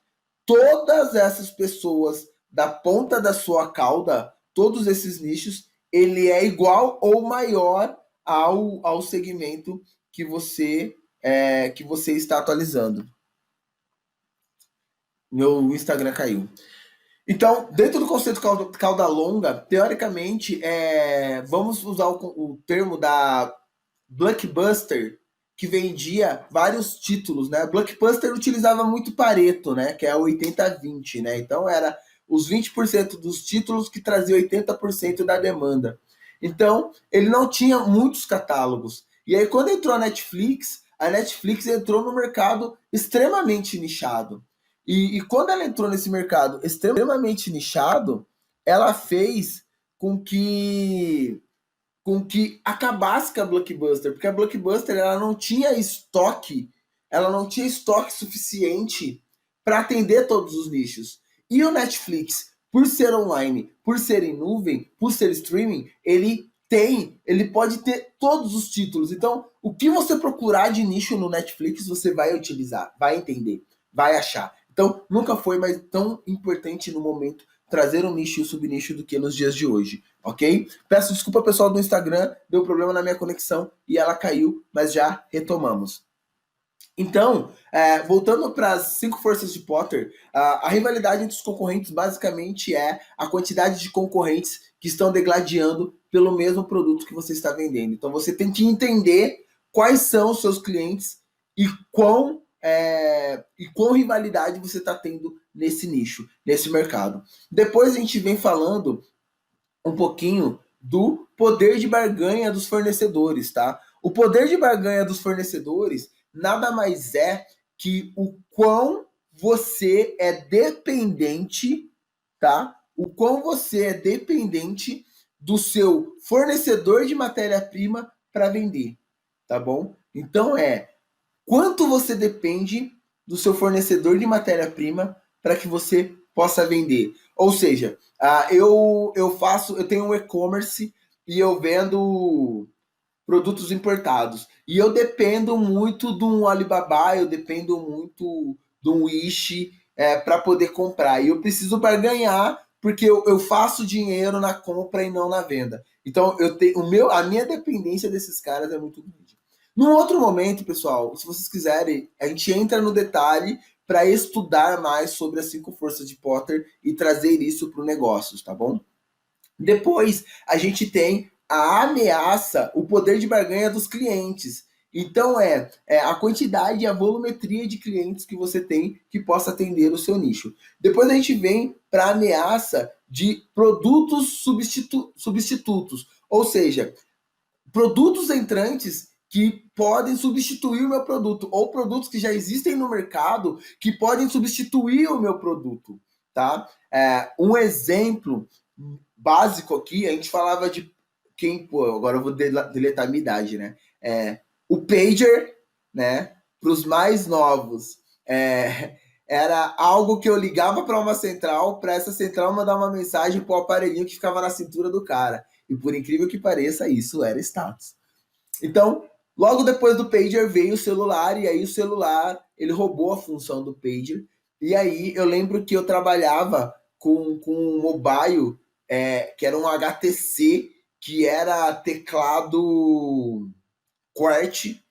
todas essas pessoas da ponta da sua cauda, todos esses nichos, ele é igual ou maior ao segmento que você está atualizando. Meu Instagram caiu. Então, dentro do conceito cauda longa, teoricamente, vamos usar o termo da Blockbuster, que vendia vários títulos, né? Blockbuster utilizava muito Pareto, né? Que é o 80-20, né? Então, era os 20% dos títulos que trazia 80% da demanda. Então, ele não tinha muitos catálogos. E aí, quando entrou a Netflix entrou no mercado extremamente nichado. E quando ela entrou nesse mercado extremamente nichado, ela fez com que acabasse com a Blockbuster, porque a Blockbuster ela não tinha estoque suficiente para atender todos os nichos. E o Netflix, por ser online, por ser em nuvem, por ser streaming, ele pode ter todos os títulos. Então, o que você procurar de nicho no Netflix, você vai utilizar, vai entender, vai achar. Então, nunca foi mais tão importante no momento trazer um nicho e um subnicho do que nos dias de hoje, ok? Peço desculpa, pessoal do Instagram, deu problema na minha conexão e ela caiu, mas já retomamos. Então, voltando para as 5 forças de Potter, a rivalidade entre os concorrentes basicamente é a quantidade de concorrentes que estão degladiando pelo mesmo produto que você está vendendo. Então, você tem que entender quais são os seus clientes e qual rivalidade você está tendo nesse nicho, nesse mercado. Depois a gente vem falando um pouquinho do poder de barganha dos fornecedores, tá? O poder de barganha dos fornecedores nada mais é que o quão você é dependente, tá? O quão você é dependente do seu fornecedor de matéria-prima para vender, tá bom? Então quanto você depende do seu fornecedor de matéria-prima para que você possa vender. Ou seja, eu tenho um e-commerce e eu vendo produtos importados. E eu dependo muito de um Alibaba, eu dependo muito de um Wish para poder comprar. E eu preciso barganhar porque eu faço dinheiro na compra e não na venda. Então, a minha dependência desses caras é muito grande. Num outro momento, pessoal, se vocês quiserem, a gente entra no detalhe para estudar mais sobre as 5 forças de Potter e trazer isso para o negócio, tá bom? Depois, a gente tem a ameaça, o poder de barganha dos clientes. Então, a quantidade e a volumetria de clientes que você tem que possa atender o seu nicho. Depois a gente vem para a ameaça de produtos substitutos, ou seja, produtos entrantes que podem substituir o meu produto, ou produtos que já existem no mercado que podem substituir o meu produto, tá? Um exemplo básico aqui, a gente falava de agora eu vou deletar a minha idade, né? O pager, né? Para os mais novos, era algo que eu ligava para uma central, para essa central mandar uma mensagem para o aparelhinho que ficava na cintura do cara. E por incrível que pareça, isso era status. Então, logo depois do pager veio o celular, e aí o celular, ele roubou a função do pager. E aí eu lembro que eu trabalhava com um mobile, que era um HTC, que era teclado QWERTY.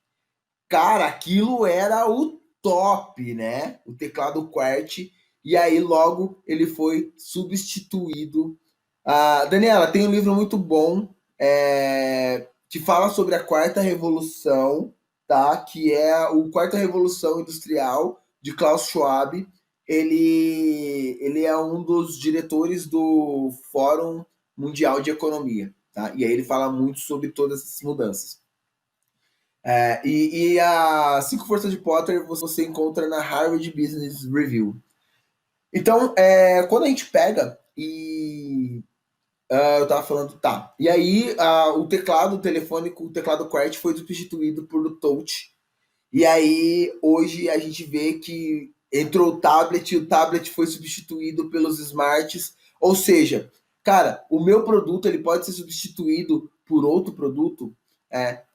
Cara, aquilo era o top, né? O teclado QWERTY. E aí, logo, ele foi substituído. Daniela, tem um livro muito bom que fala sobre a Quarta Revolução, tá? Que é o Quarta Revolução Industrial, de Klaus Schwab. Ele é um dos diretores do Fórum Mundial de Economia, tá? E aí ele fala muito sobre todas essas mudanças. E as 5 forças de Potter você encontra na Harvard Business Review. Então, quando a gente pega e eu tava falando, tá. E aí o teclado telefônico, o teclado QWERTY foi substituído por o Touch. E aí hoje a gente vê que entrou o tablet e o tablet foi substituído pelos smarts. Ou seja, cara, o meu produto ele pode ser substituído por outro produto.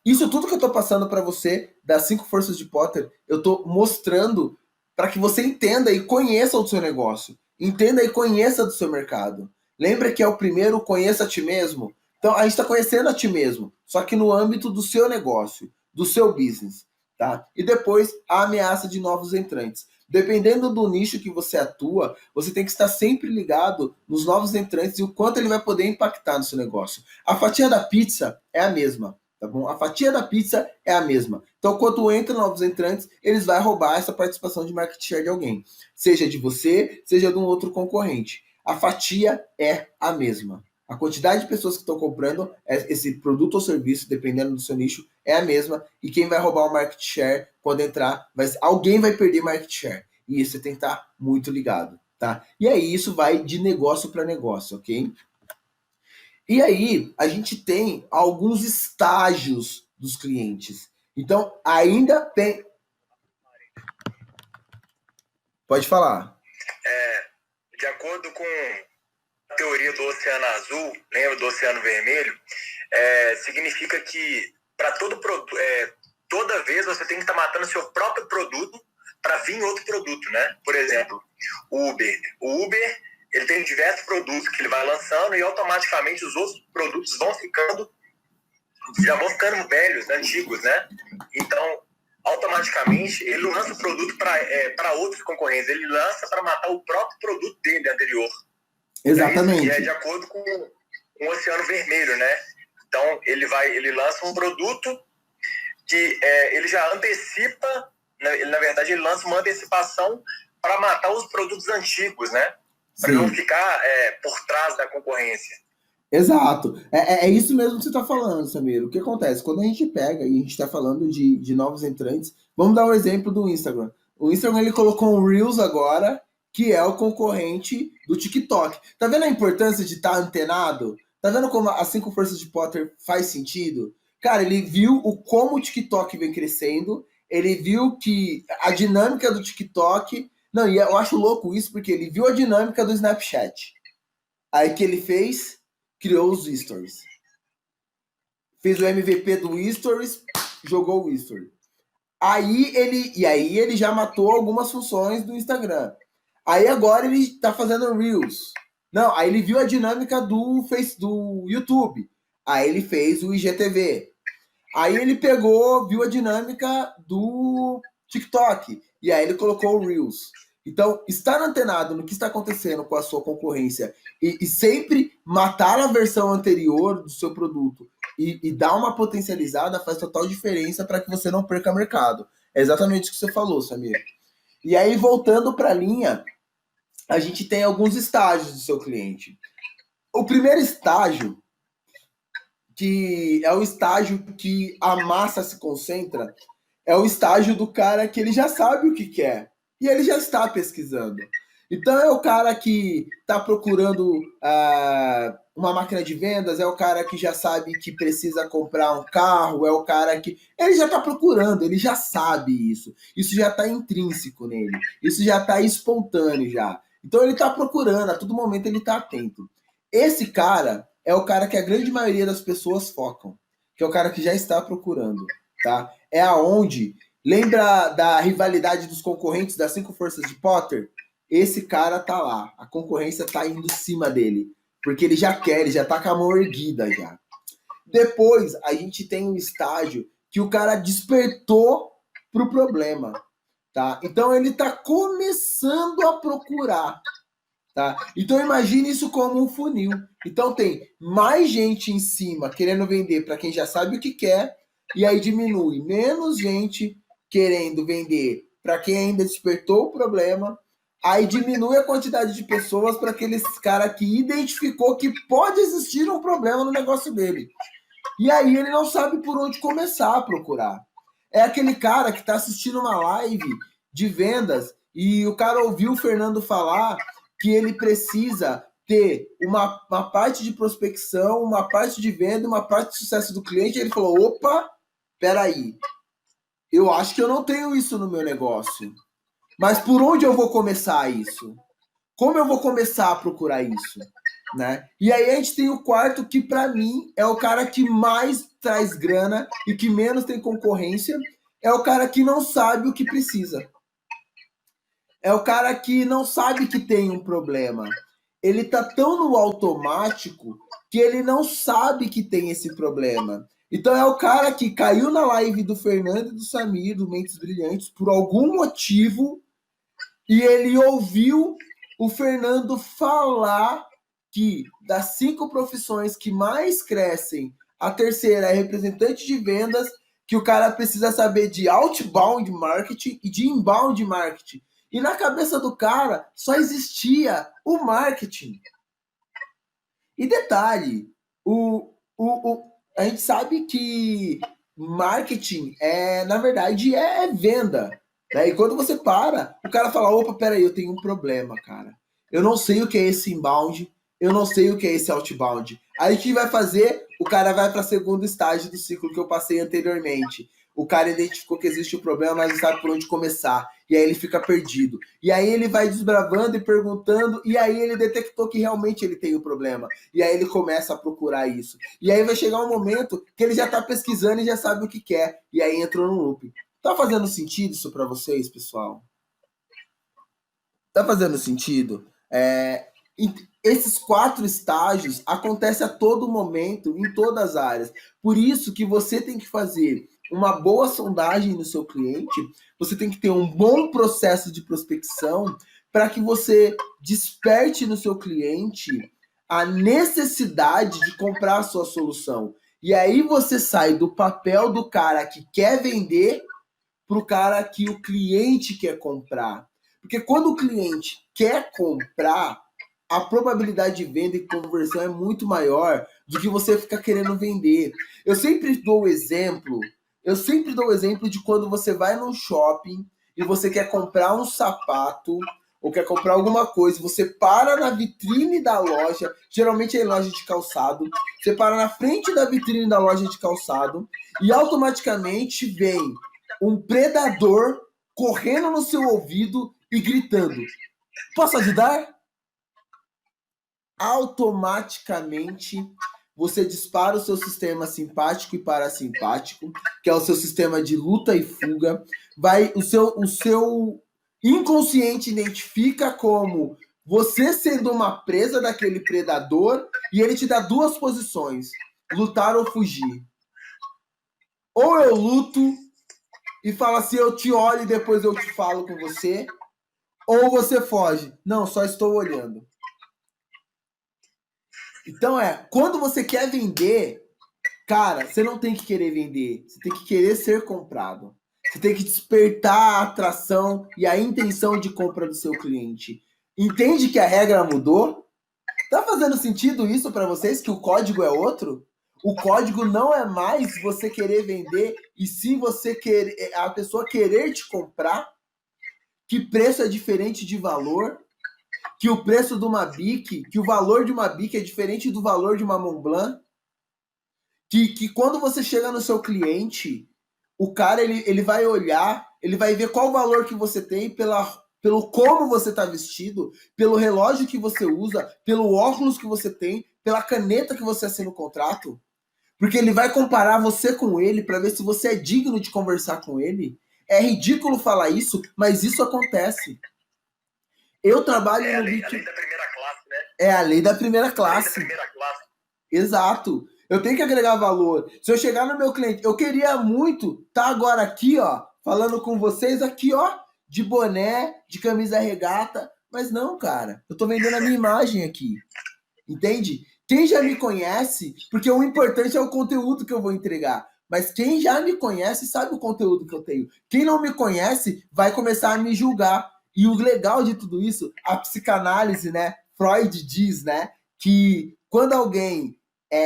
Isso tudo que eu tô passando para você das 5 forças de Potter, eu tô mostrando para que você entenda e conheça o seu negócio. Entenda e conheça do seu mercado. Lembra que é o primeiro conheça a ti mesmo? Então a gente está conhecendo a ti mesmo, só que no âmbito do seu negócio, do seu business, tá? E depois a ameaça de novos entrantes. Dependendo do nicho que você atua, você tem que estar sempre ligado nos novos entrantes e o quanto ele vai poder impactar no seu negócio. A fatia da pizza é a mesma. Tá bom? A fatia da pizza é a mesma. Então, quando entra novos entrantes, eles vão roubar essa participação de market share de alguém. Seja de você, seja de um outro concorrente. A fatia é a mesma. A quantidade de pessoas que estão comprando esse produto ou serviço, dependendo do seu nicho, é a mesma. E quem vai roubar o market share quando entrar, alguém vai perder market share. E isso você tem que estar muito ligado. Tá? E aí isso vai de negócio para negócio, ok? E aí, a gente tem alguns estágios dos clientes. Então, ainda tem... Pode falar. De acordo com a teoria do oceano azul, lembra do oceano vermelho, significa que para toda vez você tem que estar matando seu próprio produto para vir outro produto, né? Por exemplo, o Uber. O Uber, ele tem diversos produtos que ele vai lançando e automaticamente os outros produtos já vão ficando velhos, antigos, né? Então, automaticamente, ele não lança o produto para outros concorrentes, ele lança para matar o próprio produto dele anterior. Exatamente. É de acordo com o oceano vermelho, né? Então, ele lança um produto que ele já antecipa, na verdade, ele lança uma antecipação para matar os produtos antigos, né? Para não ficar por trás da concorrência. Exato. É isso mesmo que você está falando, Samir. O que acontece? Quando a gente pega e a gente está falando de novos entrantes, vamos dar um exemplo do Instagram. O Instagram ele colocou um Reels agora, que é o concorrente do TikTok. Tá vendo a importância de estar antenado? Tá vendo como as 5 forças de Potter faz sentido? Cara, ele viu como o TikTok vem crescendo, ele viu que a dinâmica do TikTok... Não, e eu acho louco isso, porque ele viu a dinâmica do Snapchat. Aí que ele fez, criou os Stories. Fez o MVP do Stories, jogou o Story. Aí ele já matou algumas funções do Instagram. Aí agora ele tá fazendo Reels. Não, aí ele viu a dinâmica do YouTube. Aí ele fez o IGTV. Aí ele viu a dinâmica do TikTok. E aí ele colocou o Reels. Então, estar antenado no que está acontecendo com a sua concorrência e sempre matar a versão anterior do seu produto e dar uma potencializada faz total diferença para que você não perca mercado. É exatamente o que você falou, Samir. E aí, voltando para a linha, a gente tem alguns estágios do seu cliente. O primeiro estágio, que é o estágio que a massa se concentra, é o estágio do cara que ele já sabe o que quer. E ele já está pesquisando. Então é o cara que está procurando uma máquina de vendas, é o cara que já sabe que precisa comprar um carro, é o cara que... Ele já está procurando, ele já sabe isso. Isso já está intrínseco nele. Isso já está espontâneo já. Então ele está procurando, a todo momento ele está atento. Esse cara é o cara que a grande maioria das pessoas focam. Que é o cara que já está procurando, tá? É aonde... Lembra da rivalidade dos concorrentes das 5 forças de Potter? Esse cara tá lá. A concorrência tá indo em cima dele. Porque ele já quer, ele já tá com a mão erguida já. Depois, a gente tem um estágio que o cara despertou para o problema, tá? Então, ele está começando a procurar, tá? Então, imagine isso como um funil. Então, tem mais gente em cima querendo vender para quem já sabe o que quer, e aí diminui menos gente querendo vender para quem ainda despertou o problema, aí diminui a quantidade de pessoas para aqueles cara que identificou que pode existir um problema no negócio dele. E aí ele não sabe por onde começar a procurar. É aquele cara que está assistindo uma live de vendas e o cara ouviu o Fernando falar que ele precisa ter uma parte de prospecção, uma parte de venda, uma parte de sucesso do cliente. E ele falou, opa, peraí, eu acho que eu não tenho isso no meu negócio. Mas por onde eu vou começar isso? Como eu vou começar a procurar isso? Né? E aí a gente tem o quarto, que para mim é o cara que mais traz grana e que menos tem concorrência. É o cara que não sabe o que precisa. É o cara que não sabe que tem um problema. Ele tá tão no automático que ele não sabe que tem esse problema. Então é o cara que caiu na live do Fernando e do Samir, do Mentes Brilhantes, por algum motivo, e ele ouviu o Fernando falar que das 5 profissões que mais crescem, a terceira é representante de vendas, que o cara precisa saber de outbound marketing e de inbound marketing. E na cabeça do cara só existia o marketing. E detalhe, a gente sabe que marketing na verdade, é venda. Né? E quando você para, o cara fala, opa, peraí, eu tenho um problema, cara. Eu não sei o que é esse inbound, eu não sei o que é esse outbound. Aí o que vai fazer? O cara vai para o segundo estágio do ciclo que eu passei anteriormente. O cara identificou que existe o problema, mas não sabe por onde começar. E aí ele fica perdido. E aí ele vai desbravando e perguntando, e aí ele detectou que realmente ele tem o problema. E aí ele começa a procurar isso. E aí vai chegar um momento que ele já está pesquisando e já sabe o que quer. E aí entrou no loop. Tá fazendo sentido isso para vocês, pessoal? Tá fazendo sentido? Esses 4 estágios acontecem a todo momento, em todas as áreas. Por isso que você tem que fazer uma boa sondagem no seu cliente, você tem que ter um bom processo de prospecção para que você desperte no seu cliente a necessidade de comprar a sua solução. E aí você sai do papel do cara que quer vender para o cara que o cliente quer comprar. Porque quando o cliente quer comprar, a probabilidade de venda e conversão é muito maior do que você ficar querendo vender. Eu sempre dou o exemplo de quando você vai num shopping e você quer comprar um sapato ou quer comprar alguma coisa, você para na vitrine da loja, geralmente é loja de calçado, você para na frente da vitrine da loja de calçado e automaticamente vem um predador correndo no seu ouvido e gritando, posso ajudar? Automaticamente você dispara o seu sistema simpático e parasimpático, que é o seu sistema de luta e fuga. O seu inconsciente identifica como você sendo uma presa daquele predador e ele te dá 2 posições, lutar ou fugir. Ou eu luto e falo assim, eu te olho e depois eu te falo com você, ou você foge. Não, só estou olhando. Então quando você quer vender, cara, você não tem que querer vender, você tem que querer ser comprado. Você tem que despertar a atração e a intenção de compra do seu cliente. Entende que a regra mudou? Tá fazendo sentido isso para vocês, que o código é outro? O código não é mais você querer vender, e sim você querer, a pessoa querer te comprar, que preço é diferente de valor, que o preço de uma Bic, que o valor de uma Bic é diferente do valor de uma Montblanc, que quando você chega no seu cliente, o cara ele vai olhar, ele vai ver qual o valor que você tem pelo como você está vestido, pelo relógio que você usa, pelo óculos que você tem, pela caneta que você assina o contrato, porque ele vai comparar você com ele para ver se você é digno de conversar com ele. É ridículo falar isso, mas isso acontece. Eu trabalho no a lei da primeira classe, né? É a lei da primeira classe. A lei da primeira classe. Exato. Eu tenho que agregar valor. Se eu chegar no meu cliente, eu queria muito estar agora aqui, ó, falando com vocês aqui, ó, de boné, de camisa regata, mas não, cara. Eu tô vendendo a minha imagem aqui. Entende? Quem já me conhece, porque o importante é o conteúdo que eu vou entregar. Mas quem já me conhece sabe o conteúdo que eu tenho. Quem não me conhece vai começar a me julgar. E o legal de tudo isso, a psicanálise, né? Freud diz, né? Que quando alguém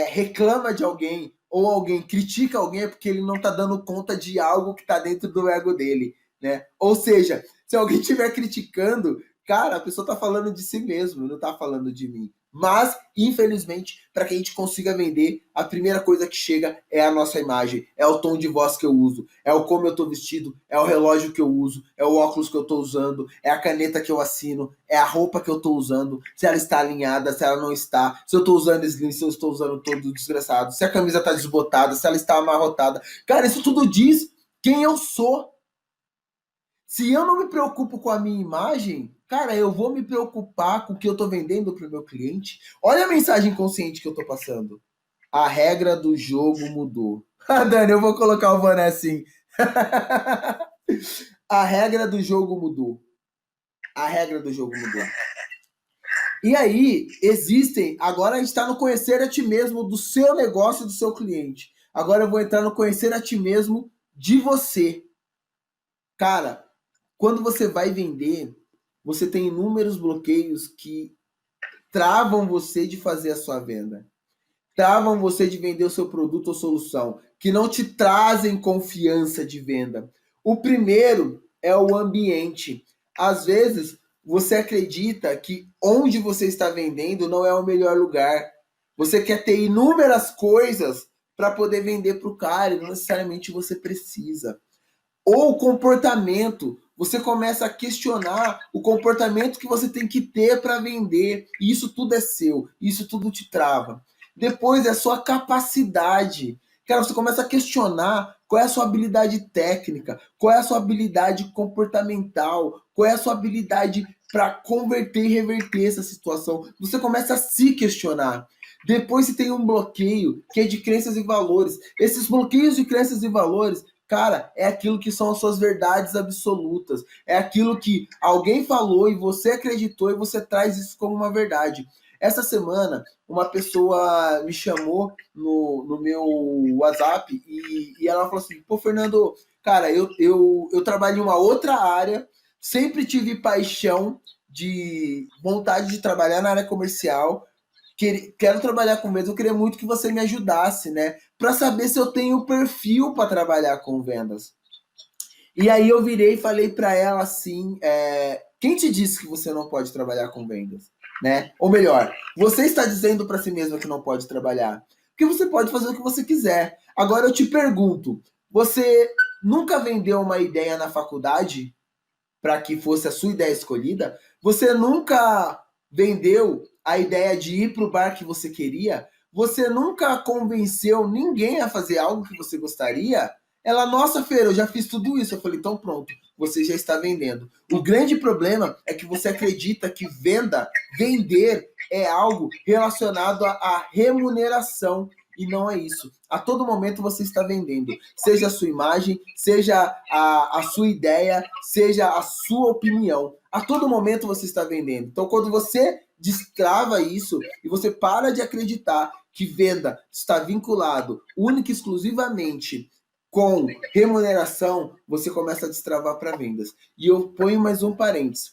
reclama de alguém ou alguém critica alguém é porque ele não está dando conta de algo que está dentro do ego dele, né? Ou seja, se alguém estiver criticando, cara, a pessoa está falando de si mesmo, não está falando de mim. Mas, infelizmente, para que a gente consiga vender, a primeira coisa que chega é a nossa imagem, é o tom de voz que eu uso, é o como eu estou vestido, é o relógio que eu uso, é o óculos que eu estou usando, é a caneta que eu assino, é a roupa que eu estou usando, se ela está alinhada, se ela não está, se eu estou usando slim, se eu estou usando todo desgraçado, se a camisa está desbotada, se ela está amarrotada. Cara, isso tudo diz quem eu sou. Se eu não me preocupo com a minha imagem, cara, eu vou me preocupar com o que eu estou vendendo para o meu cliente. Olha a mensagem consciente que eu estou passando. A regra do jogo mudou. Ah, Dani, eu vou colocar o boné assim. A regra do jogo mudou. A regra do jogo mudou. E aí, agora a gente está no conhecer a ti mesmo do seu negócio e do seu cliente. Agora eu vou entrar no conhecer a ti mesmo de você. Cara, quando você vai vender, você tem inúmeros bloqueios que travam você de fazer a sua venda. Travam você de vender o seu produto ou solução, que não te trazem confiança de venda. O primeiro é o ambiente. Às vezes, você acredita que onde você está vendendo não é o melhor lugar. Você quer ter inúmeras coisas para poder vender para o cara, e não necessariamente você precisa. Ou comportamento. Você começa a questionar o comportamento que você tem que ter para vender. E isso tudo é seu. Isso tudo te trava. Depois é a sua capacidade. Cara, você começa a questionar qual é a sua habilidade técnica, qual é a sua habilidade comportamental, qual é a sua habilidade para converter e reverter essa situação. Você começa a se questionar. Depois você tem um bloqueio que é de crenças e valores. Esses bloqueios de crenças e valores, cara, é aquilo que são as suas verdades absolutas. É aquilo que alguém falou e você acreditou e você traz isso como uma verdade. Essa semana, uma pessoa me chamou no meu WhatsApp e ela falou assim, pô, Fernando, cara, eu trabalho em uma outra área, sempre tive paixão de vontade de trabalhar na área comercial, quero trabalhar com vendas, eu queria muito que você me ajudasse, né? Para saber se eu tenho perfil para trabalhar com vendas. E aí eu virei e falei para ela assim, quem te disse que você não pode trabalhar com vendas? Né? Ou melhor, você está dizendo para si mesma que não pode trabalhar. Porque você pode fazer o que você quiser. Agora eu te pergunto, você nunca vendeu uma ideia na faculdade para que fosse a sua ideia escolhida? Você nunca vendeu a ideia de ir para o bar que você queria? Você nunca convenceu ninguém a fazer algo que você gostaria? Ela, nossa, Feira, eu já fiz tudo isso. Eu falei, então pronto, você já está vendendo. O grande problema é que você acredita que vender é algo relacionado à remuneração. E não é isso. A todo momento você está vendendo. Seja a sua imagem, seja a sua ideia, seja a sua opinião. A todo momento você está vendendo. Então, quando você destrava isso e você para de acreditar que venda está vinculado única e exclusivamente com remuneração, você começa a destravar para vendas. E eu ponho mais um parênteses.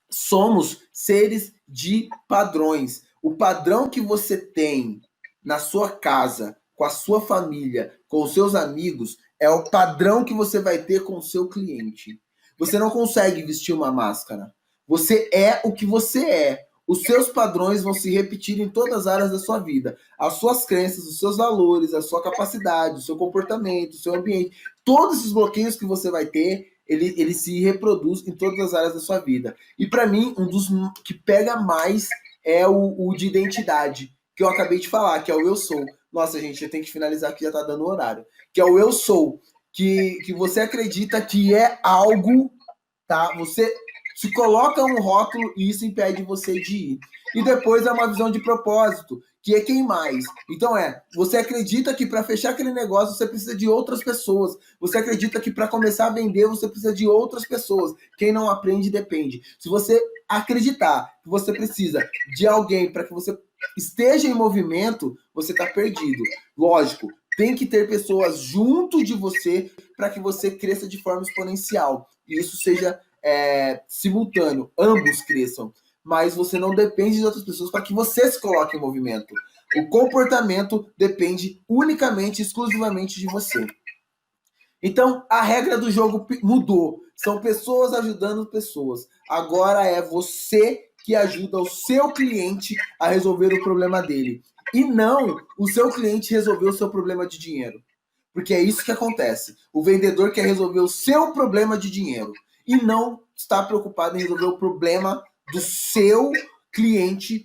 Somos seres de padrões. O padrão que você tem na sua casa, com a sua família, com os seus amigos, é o padrão que você vai ter com o seu cliente. Você não consegue vestir uma máscara. Você é o que você é. Os seus padrões vão se repetir em todas as áreas da sua vida. As suas crenças, os seus valores, a sua capacidade, o seu comportamento, o seu ambiente. Todos esses bloqueios que você vai ter, ele se reproduz em todas as áreas da sua vida. E para mim, um dos que pega mais é o de identidade, que eu acabei de falar, que é o eu sou. Nossa, gente, eu tenho que finalizar aqui, já tá dando horário. Que é o eu sou, que você acredita que é algo, tá? Você se coloca um rótulo e isso impede você de ir. E depois é uma visão de propósito, que é quem mais. Então você acredita que para fechar aquele negócio você precisa de outras pessoas. Você acredita que para começar a vender você precisa de outras pessoas. Quem não aprende depende. Se você acreditar que você precisa de alguém para que você esteja em movimento, você está perdido. Lógico, tem que ter pessoas junto de você para que você cresça de forma exponencial. E isso seja simultâneo, ambos cresçam. Mas você não depende de outras pessoas para que você se coloque em movimento. O comportamento depende unicamente, exclusivamente de você. Então, a regra do jogo mudou. São pessoas ajudando pessoas. Agora é você que ajuda o seu cliente a resolver o problema dele. E não o seu cliente resolver o seu problema de dinheiro. Porque é isso que acontece. O vendedor quer resolver o seu problema de dinheiro. E não está preocupado em resolver o problema do seu cliente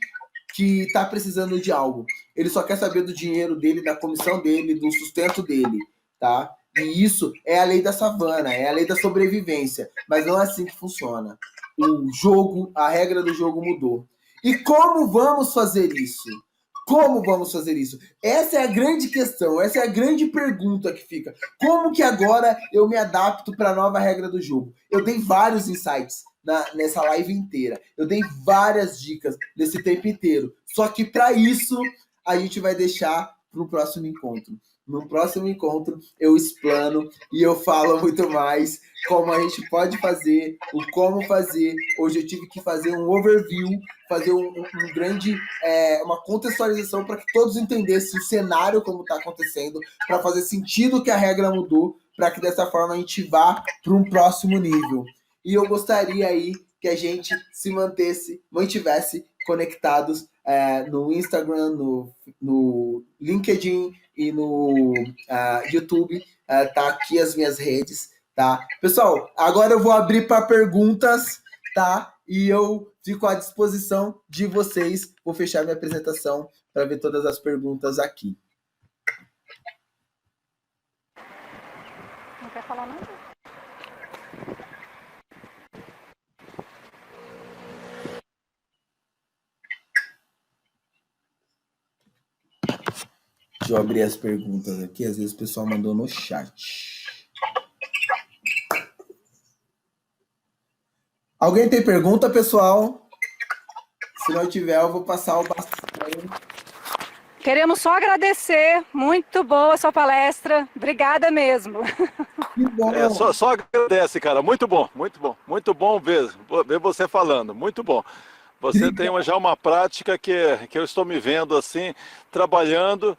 que está precisando de algo. Ele só quer saber do dinheiro dele, da comissão dele, do sustento dele, tá? E isso é a lei da savana, é a lei da sobrevivência. Mas não é assim que funciona. O jogo, a regra do jogo mudou. E como vamos fazer isso? Como vamos fazer isso? Essa é a grande questão, essa é a grande pergunta que fica. Como que agora eu me adapto para a nova regra do jogo? Eu dei vários insights nessa live inteira. Eu dei várias dicas nesse tempo inteiro. Só que para isso, a gente vai deixar para o próximo encontro. No próximo encontro, eu explano e eu falo muito mais como a gente pode fazer, o como fazer. Hoje eu tive que fazer um overview, fazer um grande, uma contextualização para que todos entendessem o cenário como está acontecendo, para fazer sentido que a regra mudou, para que dessa forma a gente vá para um próximo nível. E eu gostaria aí que a gente se mantivesse conectados no Instagram, no LinkedIn e no YouTube. Tá aqui as minhas redes, tá? Pessoal, agora eu vou abrir para perguntas, tá? E eu fico à disposição de vocês. Vou fechar minha apresentação para ver todas as perguntas aqui. Não quer falar nada? Deixa eu abrir as perguntas aqui. Às vezes o pessoal mandou no chat. Alguém tem pergunta, pessoal? Se não tiver, eu vou passar o bastão. Queremos só agradecer. Muito boa a sua palestra. Obrigada mesmo. Que bom. Só agradece, cara. Muito bom, muito bom. Muito bom ver você falando. Muito bom. Você tem já uma prática que eu estou me vendo assim, trabalhando.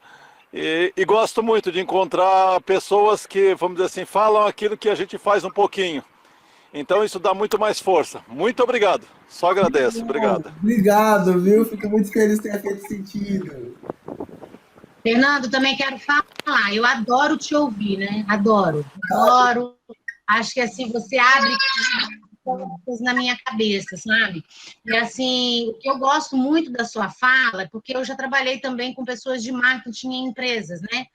E gosto muito de encontrar pessoas que, vamos dizer assim, falam aquilo que a gente faz um pouquinho. Então isso dá muito mais força. Muito obrigado. Só agradeço. Obrigado. Obrigado, viu? Fico muito feliz que tenha feito sentido. Fernando, também quero falar. Eu adoro te ouvir, né? Adoro. Acho que assim, você abre coisas na minha cabeça, sabe? E assim, o que eu gosto muito da sua fala é porque eu já trabalhei também com pessoas de marketing em empresas, né?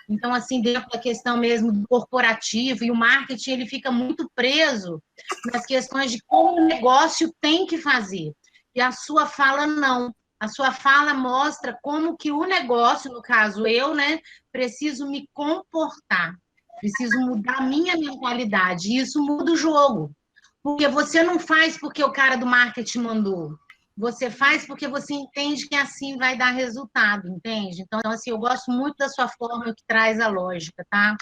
Então, assim, dentro da questão mesmo do corporativo, e o marketing, ele fica muito preso nas questões de como o negócio tem que fazer. E a sua fala, não. A sua fala mostra como que o negócio, no caso eu, né, preciso me comportar, preciso mudar a minha mentalidade, e isso muda o jogo. Porque você não faz porque o cara do marketing mandou. Você faz porque você entende que assim vai dar resultado, entende? Então, assim, eu gosto muito da sua forma que traz a lógica, tá?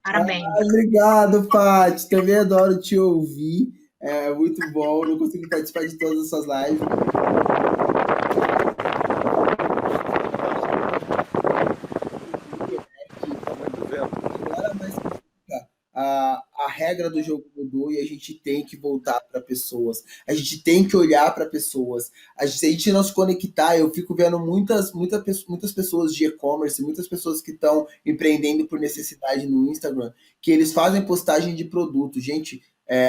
Parabéns. Obrigado, Paty. Também adoro te ouvir. É muito bom. Não consigo participar de todas as suas lives. A regra do jogo mudou e a gente tem que voltar para pessoas. A gente tem que olhar para pessoas. Se a gente não se conectar, eu fico vendo muitas pessoas de e-commerce, muitas pessoas que estão empreendendo por necessidade no Instagram, que eles fazem postagem de produto. Gente,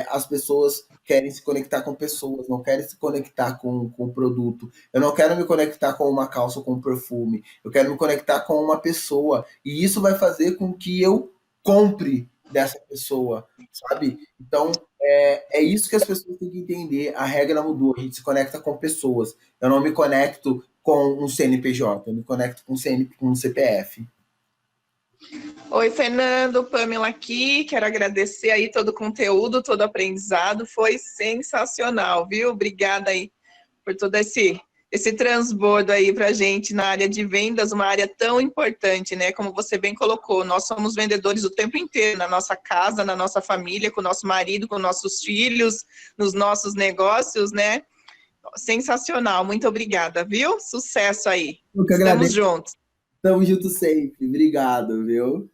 as pessoas querem se conectar com pessoas, não querem se conectar com produto. Eu não quero me conectar com uma calça ou com um perfume. Eu quero me conectar com uma pessoa. E isso vai fazer com que eu compre dessa pessoa, sabe? Então, é isso que as pessoas têm que entender. A regra mudou, a gente se conecta com pessoas. Eu não me conecto com um CNPJ, eu me conecto com um CPF. Oi, Fernando, Pamela aqui, quero agradecer aí todo o conteúdo, todo o aprendizado, foi sensacional, viu? Obrigada aí por todo esse transbordo aí pra gente na área de vendas, uma área tão importante, né? Como você bem colocou, nós somos vendedores o tempo inteiro, na nossa casa, na nossa família, com o nosso marido, com nossos filhos, nos nossos negócios, né? Sensacional, muito obrigada, viu? Sucesso aí. Eu que Estamos agradeço. juntos. Tamo junto sempre. Obrigado, viu?